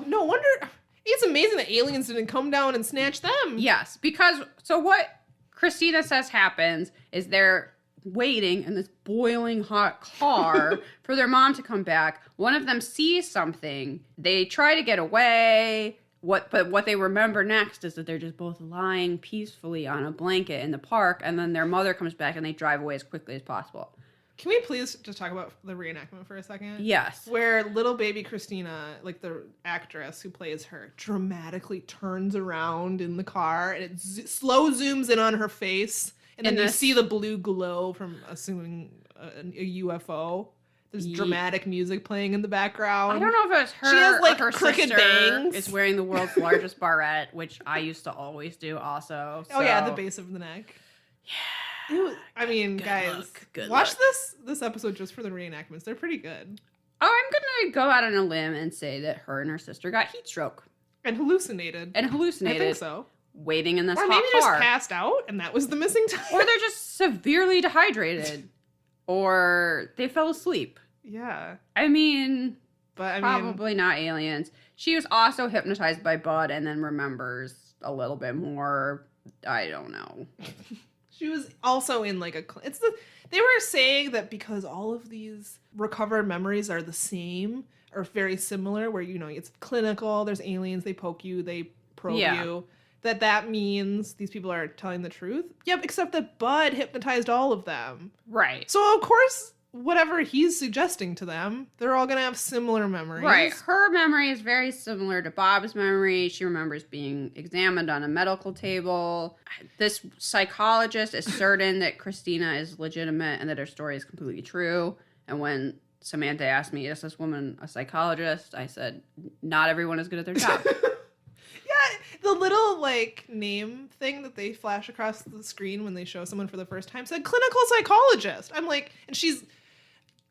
No wonder. It's amazing that aliens didn't come down and snatch them. Yes, because so what Christina says happens is they're waiting in this boiling hot car for their mom to come back. One of them sees something. They try to get away. But what they remember next is that they're just both lying peacefully on a blanket in the park, and then their mother comes back and they drive away as quickly as possible. Can we please just talk about the reenactment for a second? Yes. Where little baby Christina, like the actress who plays her, dramatically turns around in the car and it slow zooms in on her face. And then you see the blue glow from assuming a UFO. There's dramatic music playing in the background. I don't know if it was her. She has like her crooked sister bangs. Is wearing the world's largest barrette, which I used to always do also. So. Oh yeah, the base of the neck. Yeah. I mean, guys, watch this episode just for the reenactments. They're pretty good. Oh, I'm going to go out on a limb and say that her and her sister got heat stroke. And hallucinated. I think so. Waiting in this or hot maybe car. just passed out and that was the missing time. Or they're just severely dehydrated. Or they fell asleep. Yeah. Probably not aliens. She was also hypnotized by Bud and then remembers a little bit more. I don't know. She was also in like they were saying that because all of these recovered memories are the same or very similar, where, you know, it's clinical, there's aliens, they poke you, they probe you, that means these people are telling the truth. Yep, except that Bud hypnotized all of them. Right. So of course, whatever he's suggesting to them, they're all going to have similar memories. Right. Her memory is very similar to Bob's memory. She remembers being examined on a medical table. This psychologist is certain that Christina is legitimate and that her story is completely true. And when Samantha asked me, is this woman a psychologist? I said, not everyone is good at their job. The little, like, name thing that they flash across the screen when they show someone for the first time said clinical psychologist. I'm like, and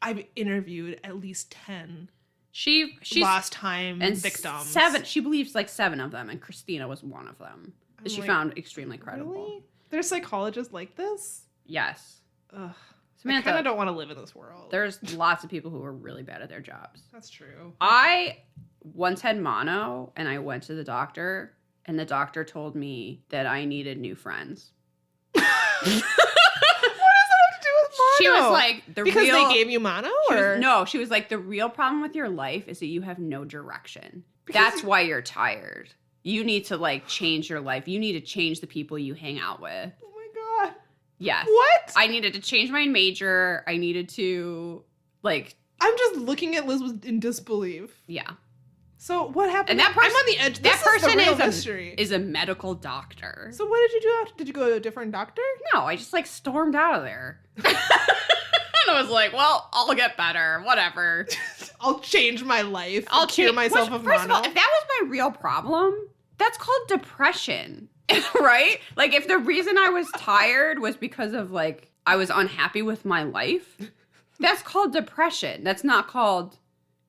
I've interviewed at least 10 she's lost time and victims. She believes like 7 of them, and Christina was one of them. That she found extremely credible. Really? There's psychologists like this? Yes. Ugh. Samantha, I kind of don't want to live in this world. There's lots of people who are really bad at their jobs. That's true. I once had mono, and I went to the doctor, and the doctor told me that I needed new friends. What does that have to do with mono? She was like, because they gave you mono? She was like, the real problem with your life is that you have no direction. That's why you're tired. You need to, like, change your life. You need to change the people you hang out with. Oh my God. Yes. What? I needed to change my major. I needed to, like... I'm just looking at Liz in disbelief. Yeah. So what happened? And that person, I'm on the edge. That person mystery. Is a medical doctor. So what did you do after? Did you go to a different doctor? No, I just, like, stormed out of there. And I was like, well, I'll get better. Whatever. I'll change my life. I'll cure myself of mono. First of all, if that was my real problem, that's called depression. Right? Like, if the reason I was tired was because of, like, I was unhappy with my life, that's called depression. That's not called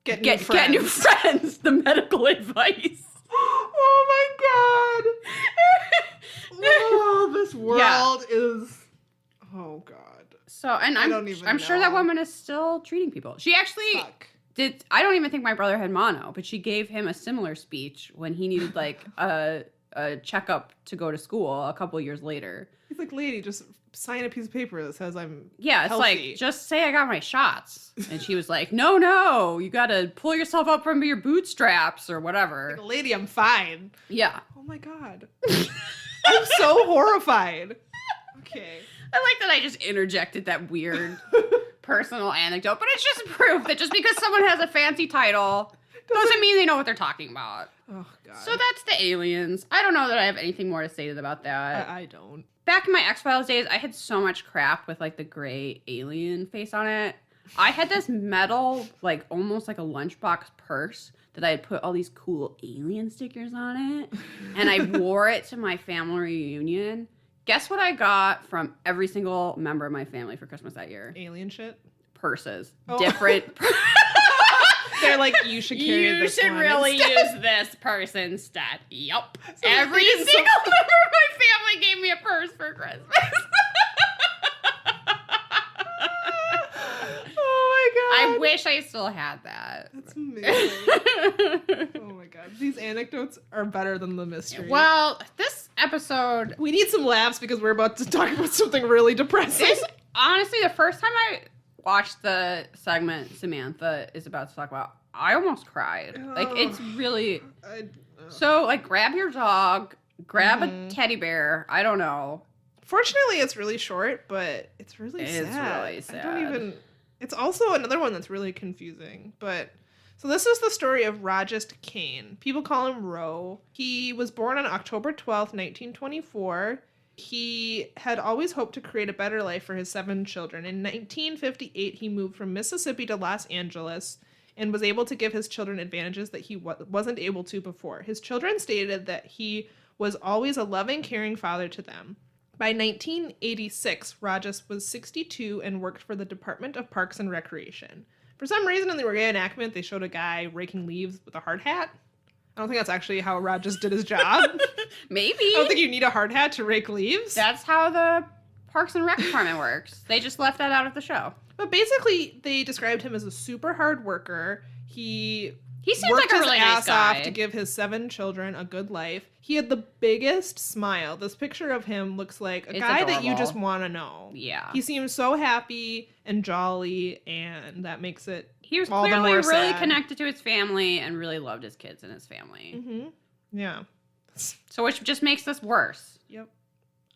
get new friends. The medical advice. Oh my God. Oh, this world is. Oh God. So, and I'm sure that woman is still treating people. She actually did. I don't even think my brother had mono, but she gave him a similar speech when he needed, like, a checkup to go to school a couple years later. He's like, lady, just sign a piece of paper that says I'm it's healthy. like, just say I got my shots. And she was like, no, you got to pull yourself up from your bootstraps or whatever. Like, lady, I'm fine. Yeah. Oh my God. I'm so horrified. Okay. I like that I just interjected that weird personal anecdote, but it's just proof that just because someone has a fancy title doesn't mean they know what they're talking about. Oh, God. So that's the aliens. I don't know that I have anything more to say about that. I don't. Back in my X-Files days, I had so much crap with, like, the gray alien face on it. I had this metal, like, almost like a lunchbox purse that I had put all these cool alien stickers on it. And I wore it to my family reunion. Guess what I got from every single member of my family for Christmas that year? Alien shit. Purses. Oh. Different. They're like, you should carry this You should one really instead. use this purse instead. Yup. So Every they did single member of my family gave me a purse for Christmas. Oh my god. I wish I still had that. That's amazing. Oh my god. These anecdotes are better than the mystery. Well, this episode, We need some laughs because we're about to talk about something really depressing. honestly, the first time I watched the segment Samantha is about to talk about, I almost cried. Like, it's really... So, like, grab your dog, grab a teddy bear, I don't know. Fortunately, it's really short, but it's really sad. It's really sad. I don't even... It's also another one that's really confusing, but... So this is the story of Rajast Kane. People call him Ro. He was born on October 12th, 1924. He had always hoped to create a better life for his 7 children. In 1958, he moved from Mississippi to Los Angeles and was able to give his children advantages that he wasn't able to before. His children stated that he was always a loving, caring father to them. By 1986, Rajas was 62 and worked for the Department of Parks and Recreation. For some reason in the reenactment, they showed a guy raking leaves with a hard hat. I don't think that's actually how Rajas did his job. Maybe. I don't think you need a hard hat to rake leaves. That's how the Parks and Rec department works. They just left that out of the show. But basically, they described him as a super hard worker. He seems worked like a his really ass nice guy. off to give his 7 children a good life. He had the biggest smile. This picture of him looks like a It's guy that you adorable. just want to know. Yeah. He seems so happy and jolly, and that makes it He was all the clearly more really sad. connected to his family and really loved his kids and his family. Mm-hmm. Yeah. So which just makes this worse. Yep.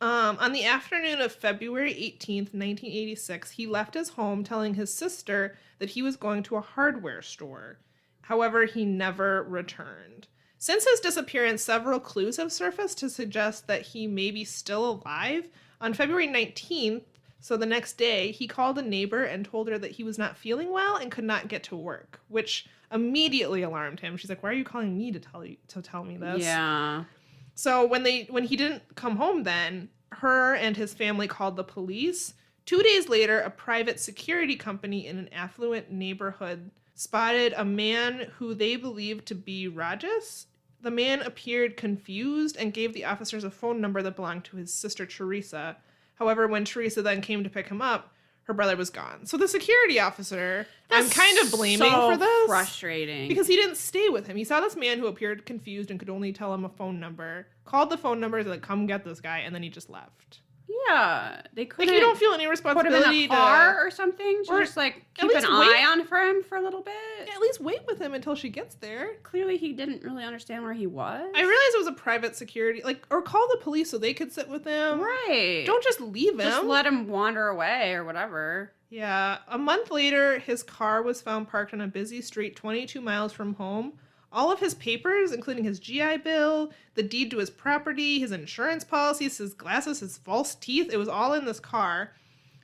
On the afternoon of February 18th, 1986, he left his home telling his sister that he was going to a hardware store. However, he never returned. Since his disappearance, several clues have surfaced to suggest that he may be still alive. On February 19th, so the next day, he called a neighbor and told her that he was not feeling well and could not get to work, which immediately alarmed him. She's like, "Why are you calling me to tell me this?" Yeah. So when he didn't come home then, her and his family called the police. 2 days later, a private security company in an affluent neighborhood spotted a man who they believed to be Rajas. The man appeared confused and gave the officers a phone number that belonged to his sister Teresa. However, when Teresa then came to pick him up, her brother was gone. So the security officer, I'm kind of blaming so for this. Frustrating. Because he didn't stay with him. He saw this man who appeared confused and could only tell him a phone number, called the phone number, like, come get this guy, and then he just left. yeah, they couldn't Like, you don't feel any put him responsibility in a car to or something. or Just like at keep least an wait. eye on for him for a little bit. at least wait with him until she gets there. Clearly, he didn't really understand where he was. I realized it was a private security, like, or call the police so they could sit with him. Right. Don't just leave him. just let him wander away or whatever. Yeah. A month later, his car was found parked on a busy street 22 miles from home. All of his papers, including his GI Bill, the deed to his property, his insurance policies, his glasses, his false teeth, it was all in this car.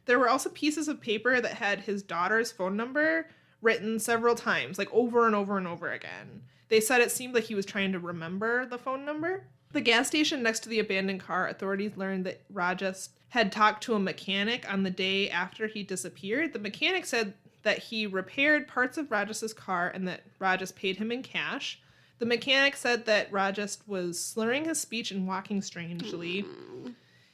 There were also pieces of paper that had his daughter's phone number written several times, like over and over and over again. They said it seemed like he was trying to remember the phone number. The gas station next to the abandoned car, authorities learned that Rajas had talked to a mechanic on the day after he disappeared. The mechanic said that he repaired parts of Rajas's car and that Rajas paid him in cash. The mechanic said that Rajas was slurring his speech and walking strangely.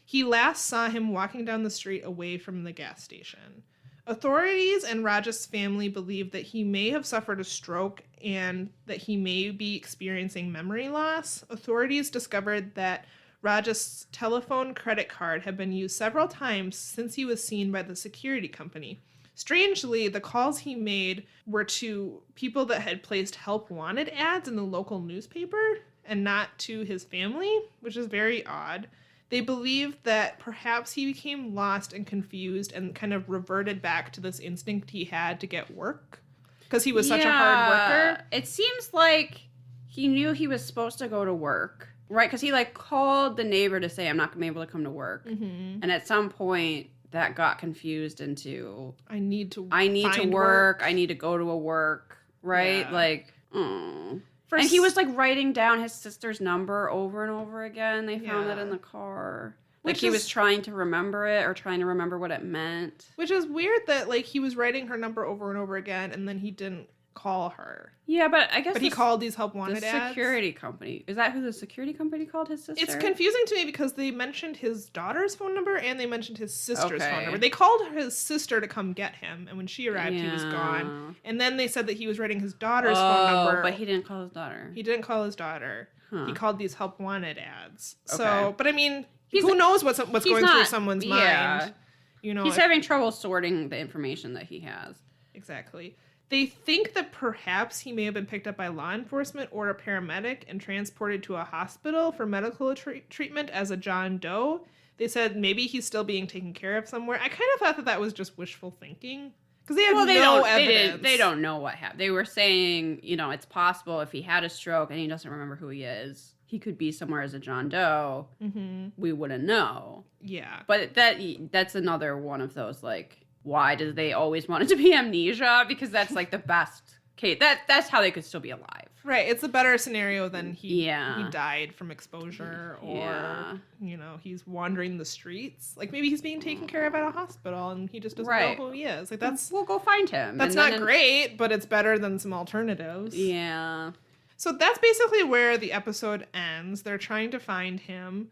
He last saw him walking down the street away from the gas station. Authorities and Rajas' family believe that he may have suffered a stroke and that he may be experiencing memory loss. Authorities discovered that Rajas' telephone credit card had been used several times since he was seen by the security company. Strangely, the calls he made were to people that had placed help wanted ads in the local newspaper and not to his family, which is very odd. They believe that perhaps he became lost and confused and kind of reverted back to this instinct he had to get work because he was such a hard worker. It seems like he knew he was supposed to go to work, right? Because he like called the neighbor to say, I'm not going to be able to come to work. Mm-hmm. And at some point that got confused into, I need to find work. I need to go to a work, right? Yeah. Like, and he was like writing down his sister's number over and over again. They found that in the car. Like he was trying to remember it or trying to remember what it meant. Which is weird that, like, he was writing her number over and over again, and then he didn't call her. Yeah, but I guess... But he called these help wanted ads. The security company. Is that who the security company called his sister? It's confusing to me because they mentioned his daughter's phone number and they mentioned his sister's phone number. They called his sister to come get him, and when she arrived, he was gone. And then they said that he was writing his daughter's phone number. But he didn't call his daughter. He didn't call his daughter. He called these help wanted ads. Okay. So, but I mean... Who knows what's going through someone's mind? You know, he's having trouble sorting the information that he has. Exactly. They think that perhaps he may have been picked up by law enforcement or a paramedic and transported to a hospital for medical treatment as a John Doe. They said maybe he's still being taken care of somewhere. I kind of thought that was just wishful thinking. Because they have no evidence. They don't know what happened. They were saying, you know, it's possible if he had a stroke and he doesn't remember who he is, he could be somewhere as a John Doe. Mm-hmm. We wouldn't know. Yeah. But that's another one of those, like, why do they always want it to be amnesia? Because that's, like, the best case. That's how they could still be alive. Right. It's a better scenario than he died from exposure or, you know, he's wandering the streets. Like, maybe he's being taken care of at a hospital and he just doesn't know who he is. Like, that's... We'll go find him. That's not great, but it's better than some alternatives. Yeah. So that's basically where the episode ends. They're trying to find him.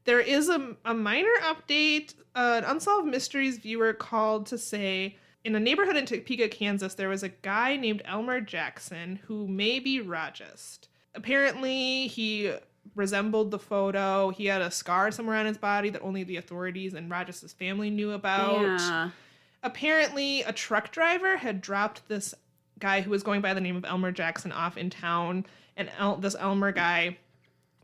There is a minor update. An Unsolved Mysteries viewer called to say, in a neighborhood in Topeka, Kansas, there was a guy named Elmer Jackson who may be Rajist. Apparently, he resembled the photo. He had a scar somewhere on his body that only the authorities and Rajast's family knew about. Yeah. Apparently, a truck driver had dropped this guy who was going by the name of Elmer Jackson off in town, and this Elmer guy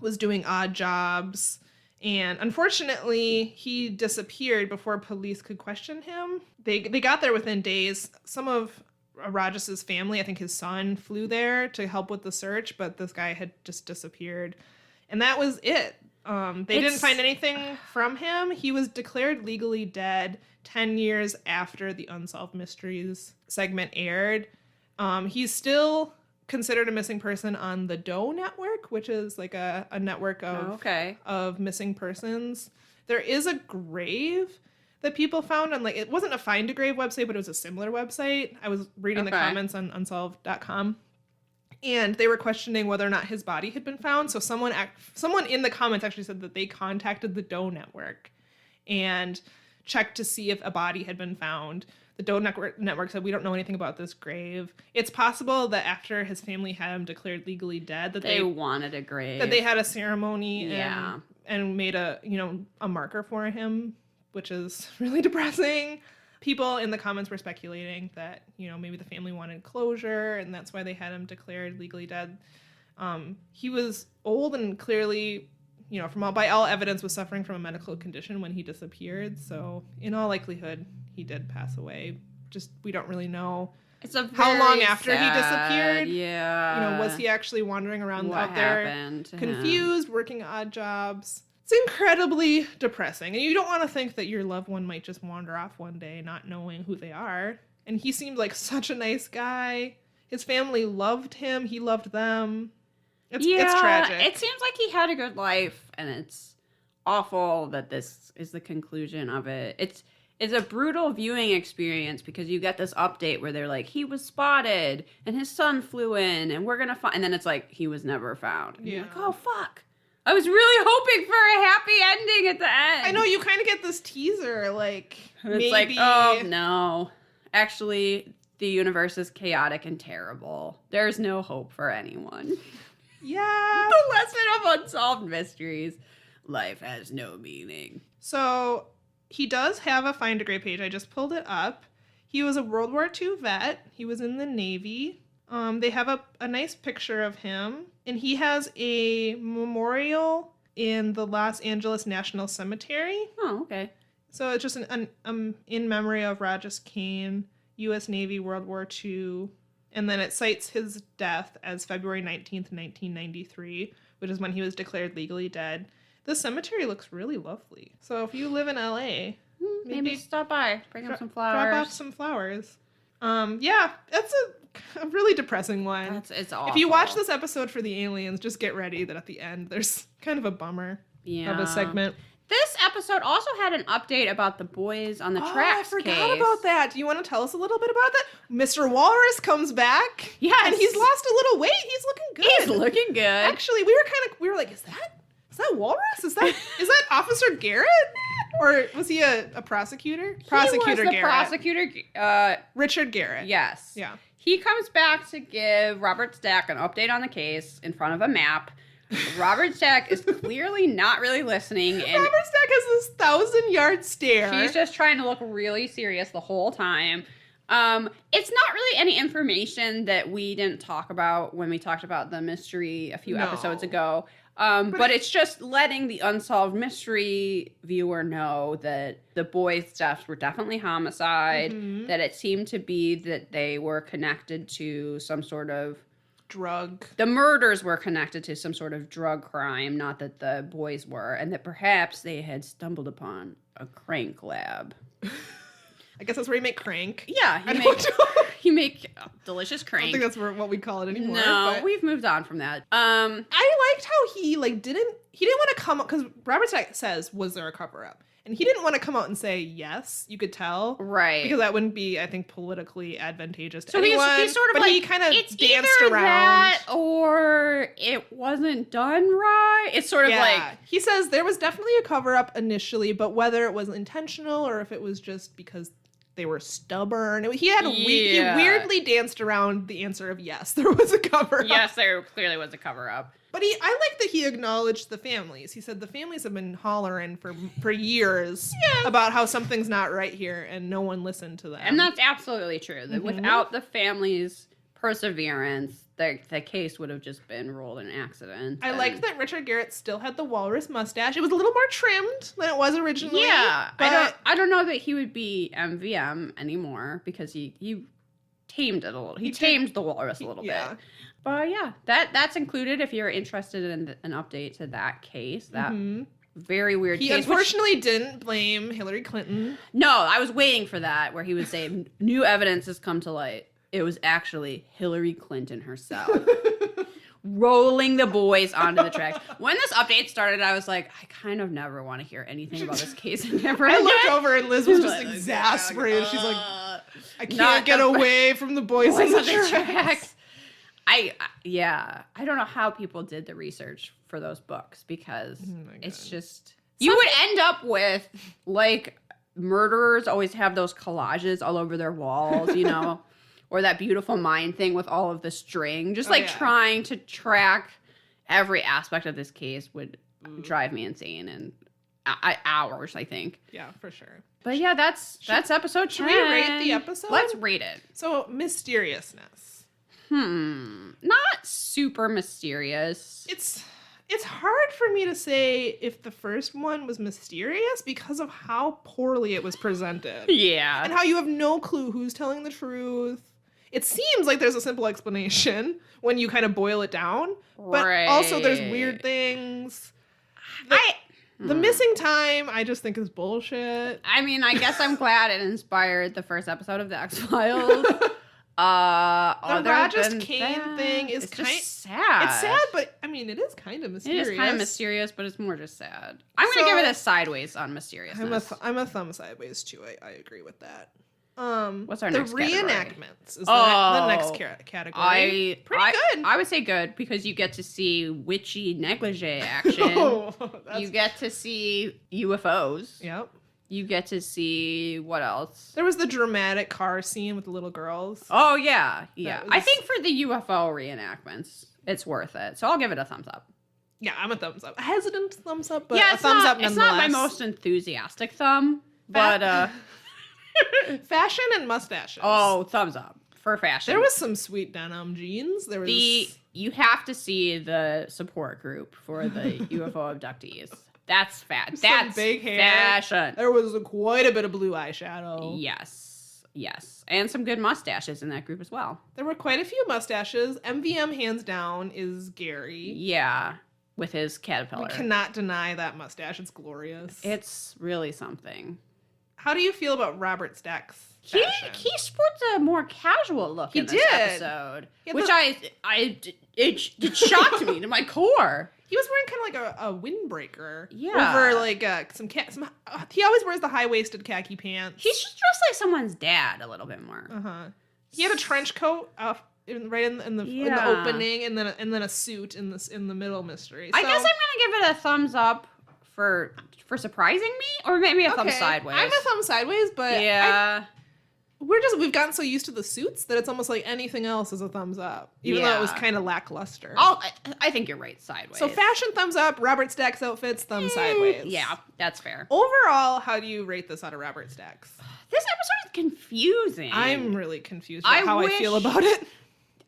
was doing odd jobs, and unfortunately he disappeared before police could question him. They got there within days. Some of Rajas's family, I think his son, flew there to help with the search, but this guy had just disappeared, and that was it. They didn't find anything from him. He was declared legally dead 10 years after the Unsolved Mysteries segment aired. He's still considered a missing person on the Doe Network, which is like a network of missing persons. There is a grave that people found on, like, it wasn't a Find a Grave website, but it was a similar website. I was reading the comments on unsolved.com, and they were questioning whether or not his body had been found. So someone in the comments actually said that they contacted the Doe Network and checked to see if a body had been found. The Doe Network said, we don't know anything about this grave. It's possible that after his family had him declared legally dead, that they wanted a grave. That they had a ceremony and made a marker for him, which is really depressing. People in the comments were speculating that, maybe the family wanted closure and that's why they had him declared legally dead. He was old and clearly, by all evidence, was suffering from a medical condition when he disappeared. So in all likelihood, he did pass away. Just, we don't really know how long after he disappeared. Yeah. Was he actually wandering around out there confused, working odd jobs? It's incredibly depressing. And you don't want to think that your loved one might just wander off one day not knowing who they are. And he seemed like such a nice guy. His family loved him. He loved them. It's tragic. It seems like he had a good life, and it's awful that this is the conclusion of it. It's a brutal viewing experience because you get this update where they're like, he was spotted, and his son flew in, and we're gonna find, and then it's like, he was never found. And you're like, oh fuck. I was really hoping for a happy ending at the end. I know, you kind of get this teaser, like, and it's like, oh no. Actually, the universe is chaotic and terrible. There's no hope for anyone. Yeah. The lesson of Unsolved Mysteries. Life has no meaning. So, he does have a Find a Grave page. I just pulled it up. He was a World War II vet. He was in the Navy. They have a nice picture of him. And he has a memorial in the Los Angeles National Cemetery. Oh, okay. So, it's just an in memory of Rajas Kane, U.S. Navy, World War II. And then it cites his death as February 19th, 1993, which is when he was declared legally dead. The cemetery looks really lovely. So if you live in LA, maybe stop by, bring him some flowers. Drop off some flowers. Yeah, that's a really depressing one. It's awful. If you watch this episode for the aliens, just get ready that at the end there's kind of a bummer of a segment. This episode also had an update about the boys on the tracks I forgot case. about that. Do you want to tell us a little bit about that? Mr. Walrus comes back. Yes. And he's lost a little weight. He's looking good. He's looking good. Actually, we were like, is that Walrus? Is that Officer Garrett? Or was he a prosecutor? Prosecutor he was the Garrett. prosecutor. Richard Garrett. Yes. Yeah. He comes back to give Robert Stack an update on the case in front of a map. Robert Stack is clearly not really listening. And Robert Stack has this 1,000-yard stare. he's just trying to look really serious the whole time. It's not really any information that we didn't talk about when we talked about the mystery a few episodes ago. But it's just letting the Unsolved Mystery viewer know that the boys' deaths were definitely homicide, that it seemed to be that they were connected to some sort of drug. The murders were connected to some sort of drug crime, not that the boys were, and that perhaps they had stumbled upon a crank lab. I guess that's where you make crank. Yeah, you make delicious crank. I don't think that's what we call it anymore. No, but we've moved on from that. I liked how he didn't want to come up, because Robert Stack says, was there a cover-up? And he didn't want to come out and say yes, you could tell. Right. Because that wouldn't be, I think, politically advantageous to So anyone. he's sort of but like, he kind of it's danced either around. that or it wasn't done right. It's sort of like... He says there was definitely a cover-up initially, but whether it was intentional or if it was just because they were stubborn. He weirdly danced around the answer of yes, there was a cover-up. Yes, there clearly was a cover-up. But I like that he acknowledged the families. He said the families have been hollering for years about how something's not right here, and no one listened to them. And that's absolutely true. That without the family's perseverance, the case would have just been ruled an accident. I liked that Richard Garrett still had the walrus mustache. It was a little more trimmed than it was originally. Yeah, but I don't know that he would be MVM anymore because he tamed it a little. He tamed the walrus a little bit. But yeah, that's included if you're interested in an update to that case. That very weird he case. Unfortunately didn't blame Hillary Clinton. No, I was waiting for that where he would say, new evidence has come to light. It was actually Hillary Clinton herself. Rolling the boys onto the tracks. When this update started, I was like, I kind of never want to hear anything about this case ever I again. looked over and Liz was just exasperated. She's like, I can't get away from the boys on the tracks. I don't know how people did the research for those books because it's just you would end up with like murderers always have those collages all over their walls, you know, or that Beautiful Mind thing with all of the string, just trying to track every aspect of this case would drive me insane and hours, I think. Yeah, for sure. But yeah, that's episode 10. Should we rate the episode? Let's rate it. So, mysteriousness. Not super mysterious. It's hard for me to say if the first one was mysterious because of how poorly it was presented. Yeah. And how you have no clue who's telling the truth. It seems like there's a simple explanation when you kind of boil it down. But also there's weird things. The missing time, I just think is bullshit. I mean, I guess I'm glad it inspired the first episode of The X-Files. The Rogers Kane thing is kind of sad. It's sad, but I mean, it is kind of mysterious. It is kind of mysterious, but it's more just sad. I'm going to give it a sideways on mysteriousness. I'm a thumb sideways too. I agree with that. What's our next category? The reenactments is the next category. Pretty good. I would say good because you get to see witchy negligee action. You get to see UFOs. Yep. You get to see what else? There was the dramatic car scene with the little girls. Oh, yeah. Yeah. I think for the UFO reenactments, it's worth it. So I'll give it a thumbs up. Yeah, I'm a thumbs up. A hesitant thumbs up, but yeah, a thumbs up nonetheless. It's not my most enthusiastic thumb, but... Fashion and mustaches. Oh, thumbs up for fashion. There was some sweet denim jeans. You have to see the support group for the UFO abductees. That's fat. That's big hair. Fashion. There was quite a bit of blue eyeshadow. Yes. And some good mustaches in that group as well. There were quite a few mustaches. MVM, hands down, is Gary. Yeah, with his caterpillar. We cannot deny that mustache. It's glorious. It's really something. How do you feel about Robert Stack's fashion? He sports a more casual look in this episode, which it shocked me to my core. He was wearing kind of like a windbreaker. Yeah. Over like he always wears the high-waisted khaki pants. He's just dressed like someone's dad a little bit more. Uh-huh. He had a trench coat right in the opening, and then a suit in the middle mystery. So, I guess I'm gonna give it a thumbs up for surprising me, or maybe a thumb sideways. I'm a thumb sideways, but yeah. We've gotten so used to the suits that it's almost like anything else is a thumbs up, even though it was kind of lackluster. I think you're right, sideways. So fashion, thumbs up. Robert Stack's outfits, thumb sideways. Yeah, that's fair. Overall, how do you rate this out of Robert Stack's? This episode is confusing. I'm really confused about how I feel about it.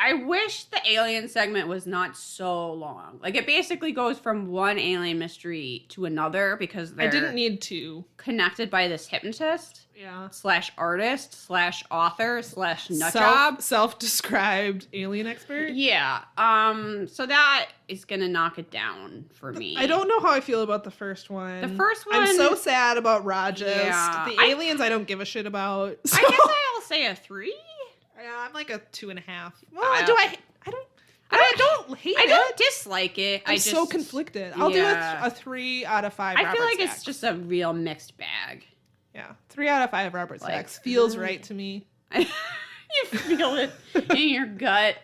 I wish the alien segment was not so long. Like, it basically goes from one alien mystery to another because they're... I didn't need to. ...connected by this hypnotist. Yeah. /artist /author /nutjob. Self-described alien expert. Yeah. So that is gonna knock it down for me. I don't know how I feel about the first one. The first one... I'm so sad about Rajas. Yeah. The aliens I don't give a shit about. So. I guess I'll say a 3. Yeah, I'm like a 2.5. Well, I don't hate it. I don't dislike it. I'm so conflicted. I'll do a 3 out of 5. I feel like it's just a real mixed bag. Yeah, 3 out of 5 Robert Stacks feels right to me. You feel it in your gut.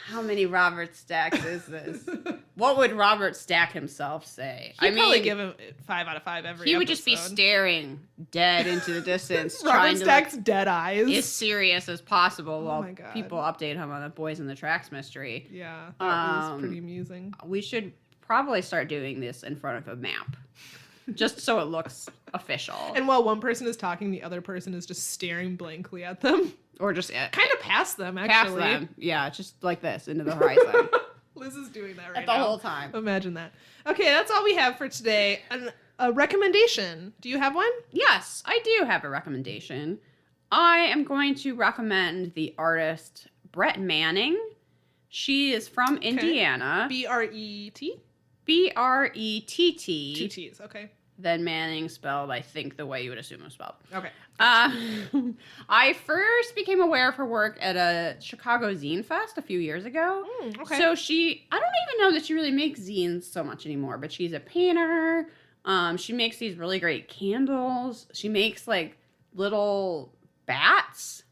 How many Robert Stacks is this? What would Robert Stack himself say? He'd probably give him 5 out of 5 every He would episode. just be staring dead into the distance, Robert trying Stack's to look dead eyes. as serious as possible while my God. people update him on the Boys in the Tracks mystery. Yeah, that was pretty amusing. We should probably start doing this in front of a map. Just so it looks official. And while one person is talking, the other person is just staring blankly at them. Or just kind of past them, actually. Past them. Yeah, just like this, into the horizon. Liz is doing that right now. now. The whole time. Imagine that. Okay, that's all we have for today. A recommendation. Do you have one? Yes, I do have a recommendation. I am going to recommend the artist Brett Manning. She is from Indiana. Bret? Brettt. 2 T's, okay. Then Manning spelled, I think, the way you would assume it was spelled. Okay. I first became aware of her work at a Chicago zine fest a few years ago. Okay. So I don't even know that she really makes zines so much anymore, but she's a painter. She makes these really great candles. She makes like little bats,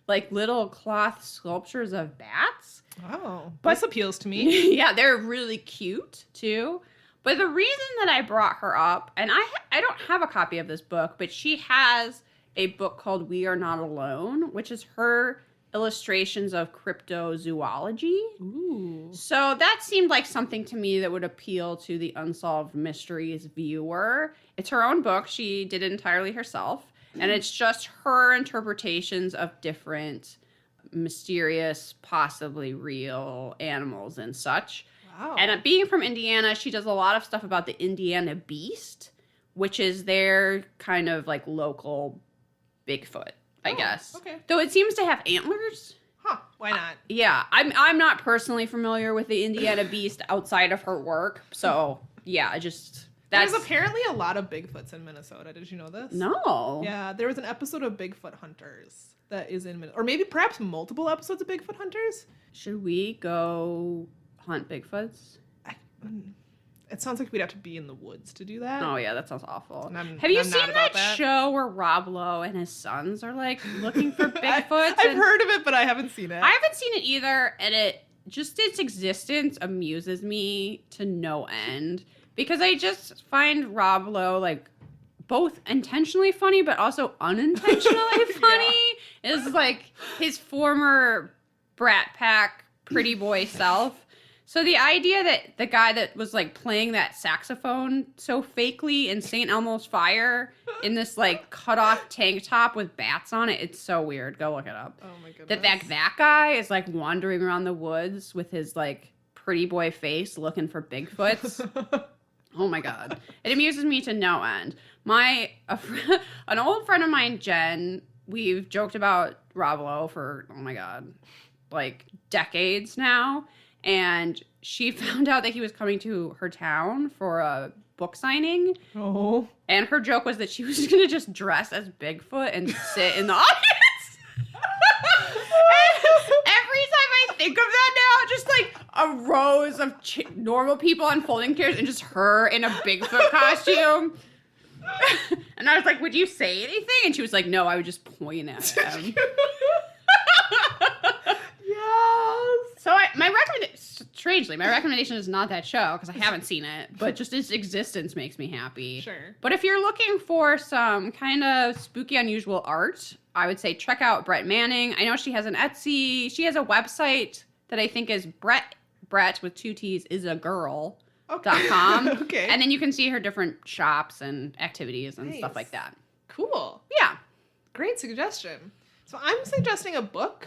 like little cloth sculptures of bats. Oh, this appeals to me. Yeah, they're really cute too. But the reason that I brought her up, and I don't have a copy of this book, but she has a book called We Are Not Alone, which is her illustrations of cryptozoology. Ooh. So that seemed like something to me that would appeal to the Unsolved Mysteries viewer. It's her own book. She did it entirely herself. And it's just her interpretations of different mysterious, possibly real animals and such. Wow. And being from Indiana, she does a lot of stuff about the Indiana Beast, which is their kind of like local Bigfoot, I guess. Okay. Though it seems to have antlers. Huh, why not? Yeah, I'm not personally familiar with the Indiana Beast outside of her work. So, yeah, There's apparently a lot of Bigfoots in Minnesota. Did you know this? No. Yeah, there was an episode of Bigfoot Hunters that is in Minnesota. Or maybe perhaps multiple episodes of Bigfoot Hunters. Should we go hunt Bigfoots? It sounds like we'd have to be in the woods to do that. Oh, yeah, that sounds awful. Have you seen that show where Rob Lowe and his sons are, like, looking for Bigfoots? I've heard of it, but I haven't seen it. I haven't seen it either, and its existence amuses me to no end. Because I just find Rob Lowe, like, both intentionally funny, but also unintentionally funny. Is like his former Brat Pack pretty boy self. So the idea that the guy that was like playing that saxophone so fakely in St. Elmo's Fire in this like cut off tank top with bats on it, it's so weird. Go look it up. Oh my goodness. That guy is like wandering around the woods with his like pretty boy face looking for Bigfoots. Oh my God. It amuses me to no end. An old friend of mine, Jen, we've joked about Rob Lowe for, oh my God, like decades now. And she found out that he was coming to her town for a book signing. Oh. And her joke was that she was going to just dress as Bigfoot and sit in the audience. And every time I think of that now, just like a rows of normal on folding chairs and just her in a Bigfoot costume. And I was like, would you say anything? And she was like, no, I would just point at him. Yes. So strangely, my recommendation is not that show because I haven't seen it, but just its existence makes me happy. Sure. But if you're looking for some kind of spooky, unusual art, I would say check out Brett Manning. I know she has an Etsy. She has a website that I think is Brett with 2 T's is a girl. .com. Okay. And then you can see her different shops and activities and stuff like that. Cool. Yeah. Great suggestion. So I'm suggesting a book,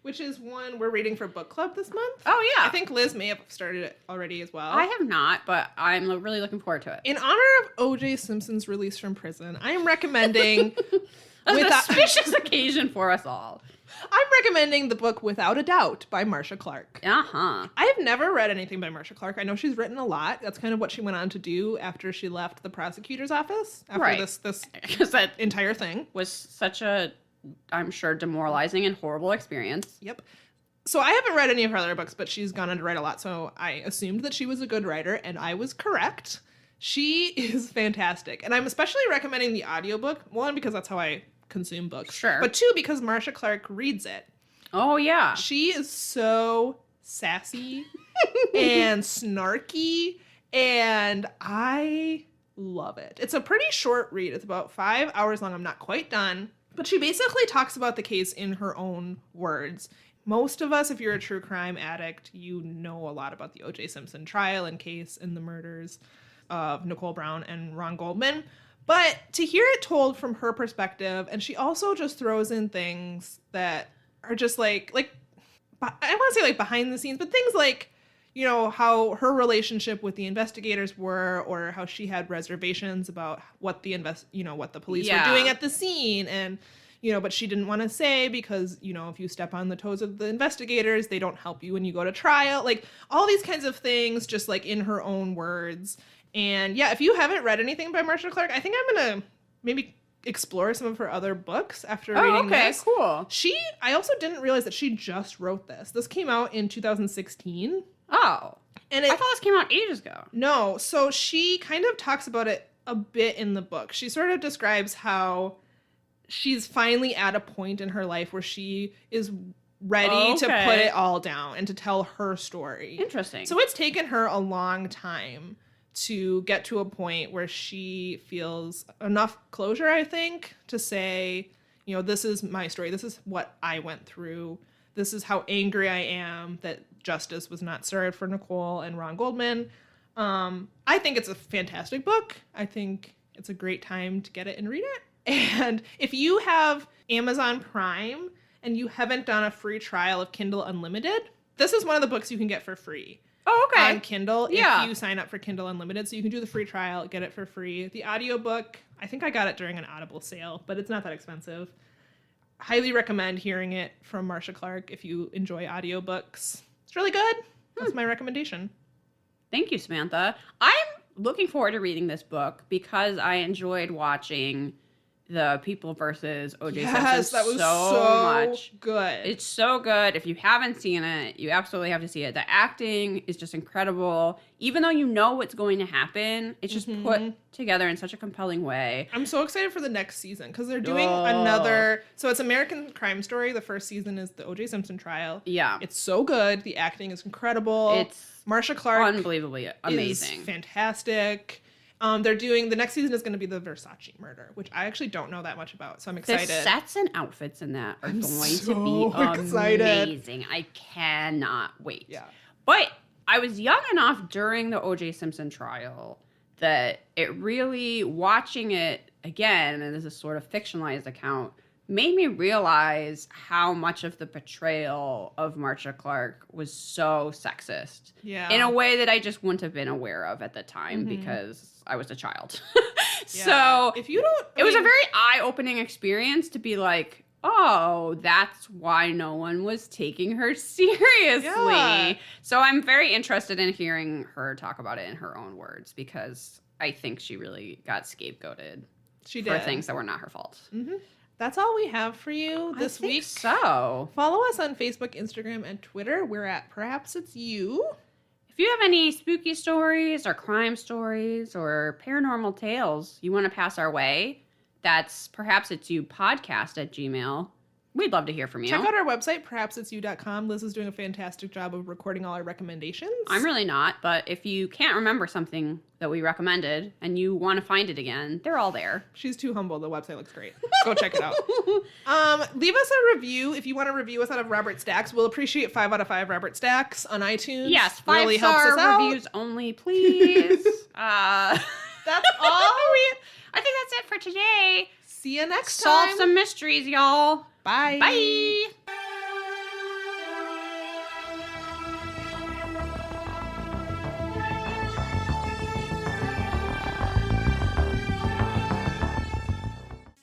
which is one we're reading for book club this month. Oh, yeah. I think Liz may have started it already as well. I have not, but I'm really looking forward to it. In honor of O.J. Simpson's release from prison, I am recommending... A suspicious occasion for us all. I'm recommending the book Without a Doubt by Marcia Clark. Uh-huh. I have never read anything by Marcia Clark. I know she's written a lot. That's kind of what she went on to do after she left the prosecutor's office, after this that entire thing. Was such a, I'm sure, demoralizing and horrible experience. Yep. So I haven't read any of her other books, but she's gone on to write a lot, so I assumed that she was a good writer, and I was correct. She is fantastic. And I'm especially recommending the audiobook, one, because that's how I consume books. Sure. But 2, because Marcia Clark reads it. Oh, yeah. She is so sassy and snarky, and I love it. It's a pretty short read. It's about 5 hours long. I'm not quite done. But she basically talks about the case in her own words. Most of us, if you're a true crime addict, you know a lot about the O.J. Simpson trial and case and the murders of Nicole Brown and Ron Goldman. But to hear it told from her perspective, and she also just throws in things that are just like I want to say like behind the scenes, but things like, you know, how her relationship with the investigators were, or how she had reservations about what the police were doing at the scene, and you know, but she didn't want to say because, you know, if you step on the toes of the investigators, they don't help you when you go to trial. Like all these kinds of things, just like in her own words. And yeah, if you haven't read anything by Marcia Clark, I think I'm going to maybe explore some of her other books after reading this. Cool. I also didn't realize that she just wrote this. This came out in 2016. Oh. And I thought this came out ages ago. No. So she kind of talks about it a bit in the book. She sort of describes how she's finally at a point in her life where she is ready to put it all down and to tell her story. Interesting. So it's taken her a long time to get to a point where she feels enough closure, I think, to say, you know, this is my story. This is what I went through. This is how angry I am that justice was not served for Nicole and Ron Goldman. I think it's a fantastic book. I think it's a great time to get it and read it. And if you have Amazon Prime and you haven't done a free trial of Kindle Unlimited, this is one of the books you can get for free. Oh, okay. On Kindle, if you sign up for Kindle Unlimited. So you can do the free trial, get it for free. The audiobook, I think I got it during an Audible sale, but it's not that expensive. Highly recommend hearing it from Marcia Clark if you enjoy audiobooks. It's really good. That's my recommendation. Thank you, Samantha. I'm looking forward to reading this book because I enjoyed watching the People versus O.J. Simpson that was so much. Good. It's so good. If you haven't seen it, you absolutely have to see it. The acting is just incredible. Even though you know what's going to happen, it's just put together in such a compelling way. I'm so excited for the next season because they're doing another. So it's American Crime Story. The first season is the O.J. Simpson trial. Yeah. It's so good. The acting is incredible. It's Marcia Clark. Unbelievably amazing. Is fantastic. They're doing the next season is going to be the Versace murder, which I actually don't know that much about, so I'm excited. The sets and outfits in that are going to be excited. Amazing. I cannot wait. Yeah. But I was young enough during the O.J. Simpson trial that it really, watching it again, and this is sort of fictionalized account, made me realize how much of the portrayal of Marcia Clark was so sexist. Yeah. In a way that I just wouldn't have been aware of at the time because I was a child. Yeah. So if you don't, it was a very eye-opening experience to be like, oh, that's why no one was taking her seriously. Yeah. So I'm very interested in hearing her talk about it in her own words because I think she really got scapegoated for things that were not her fault. Mm-hmm. That's all we have for you this week. So follow us on Facebook, Instagram, and Twitter. We're at Perhaps It's You. If If you have any spooky stories or crime stories or paranormal tales you want to pass our way, that's perhapsit'syou podcast@gmail.com. We'd love to hear from you. Check out our website, perhapsit'syou.com. Liz is doing a fantastic job of recording all our recommendations. I'm really not, but if you can't remember something that we recommended and you want to find it again, they're all there. She's too humble. The website looks great. Go check it out. Leave us a review if you want to review us out of Robert Stacks. We'll appreciate 5 out of 5 Robert Stacks on iTunes. Yes, 5-star really helps us out. reviews only, please. That's all. I think that's it for today. See you next time. Solve some mysteries, y'all. Bye. Bye.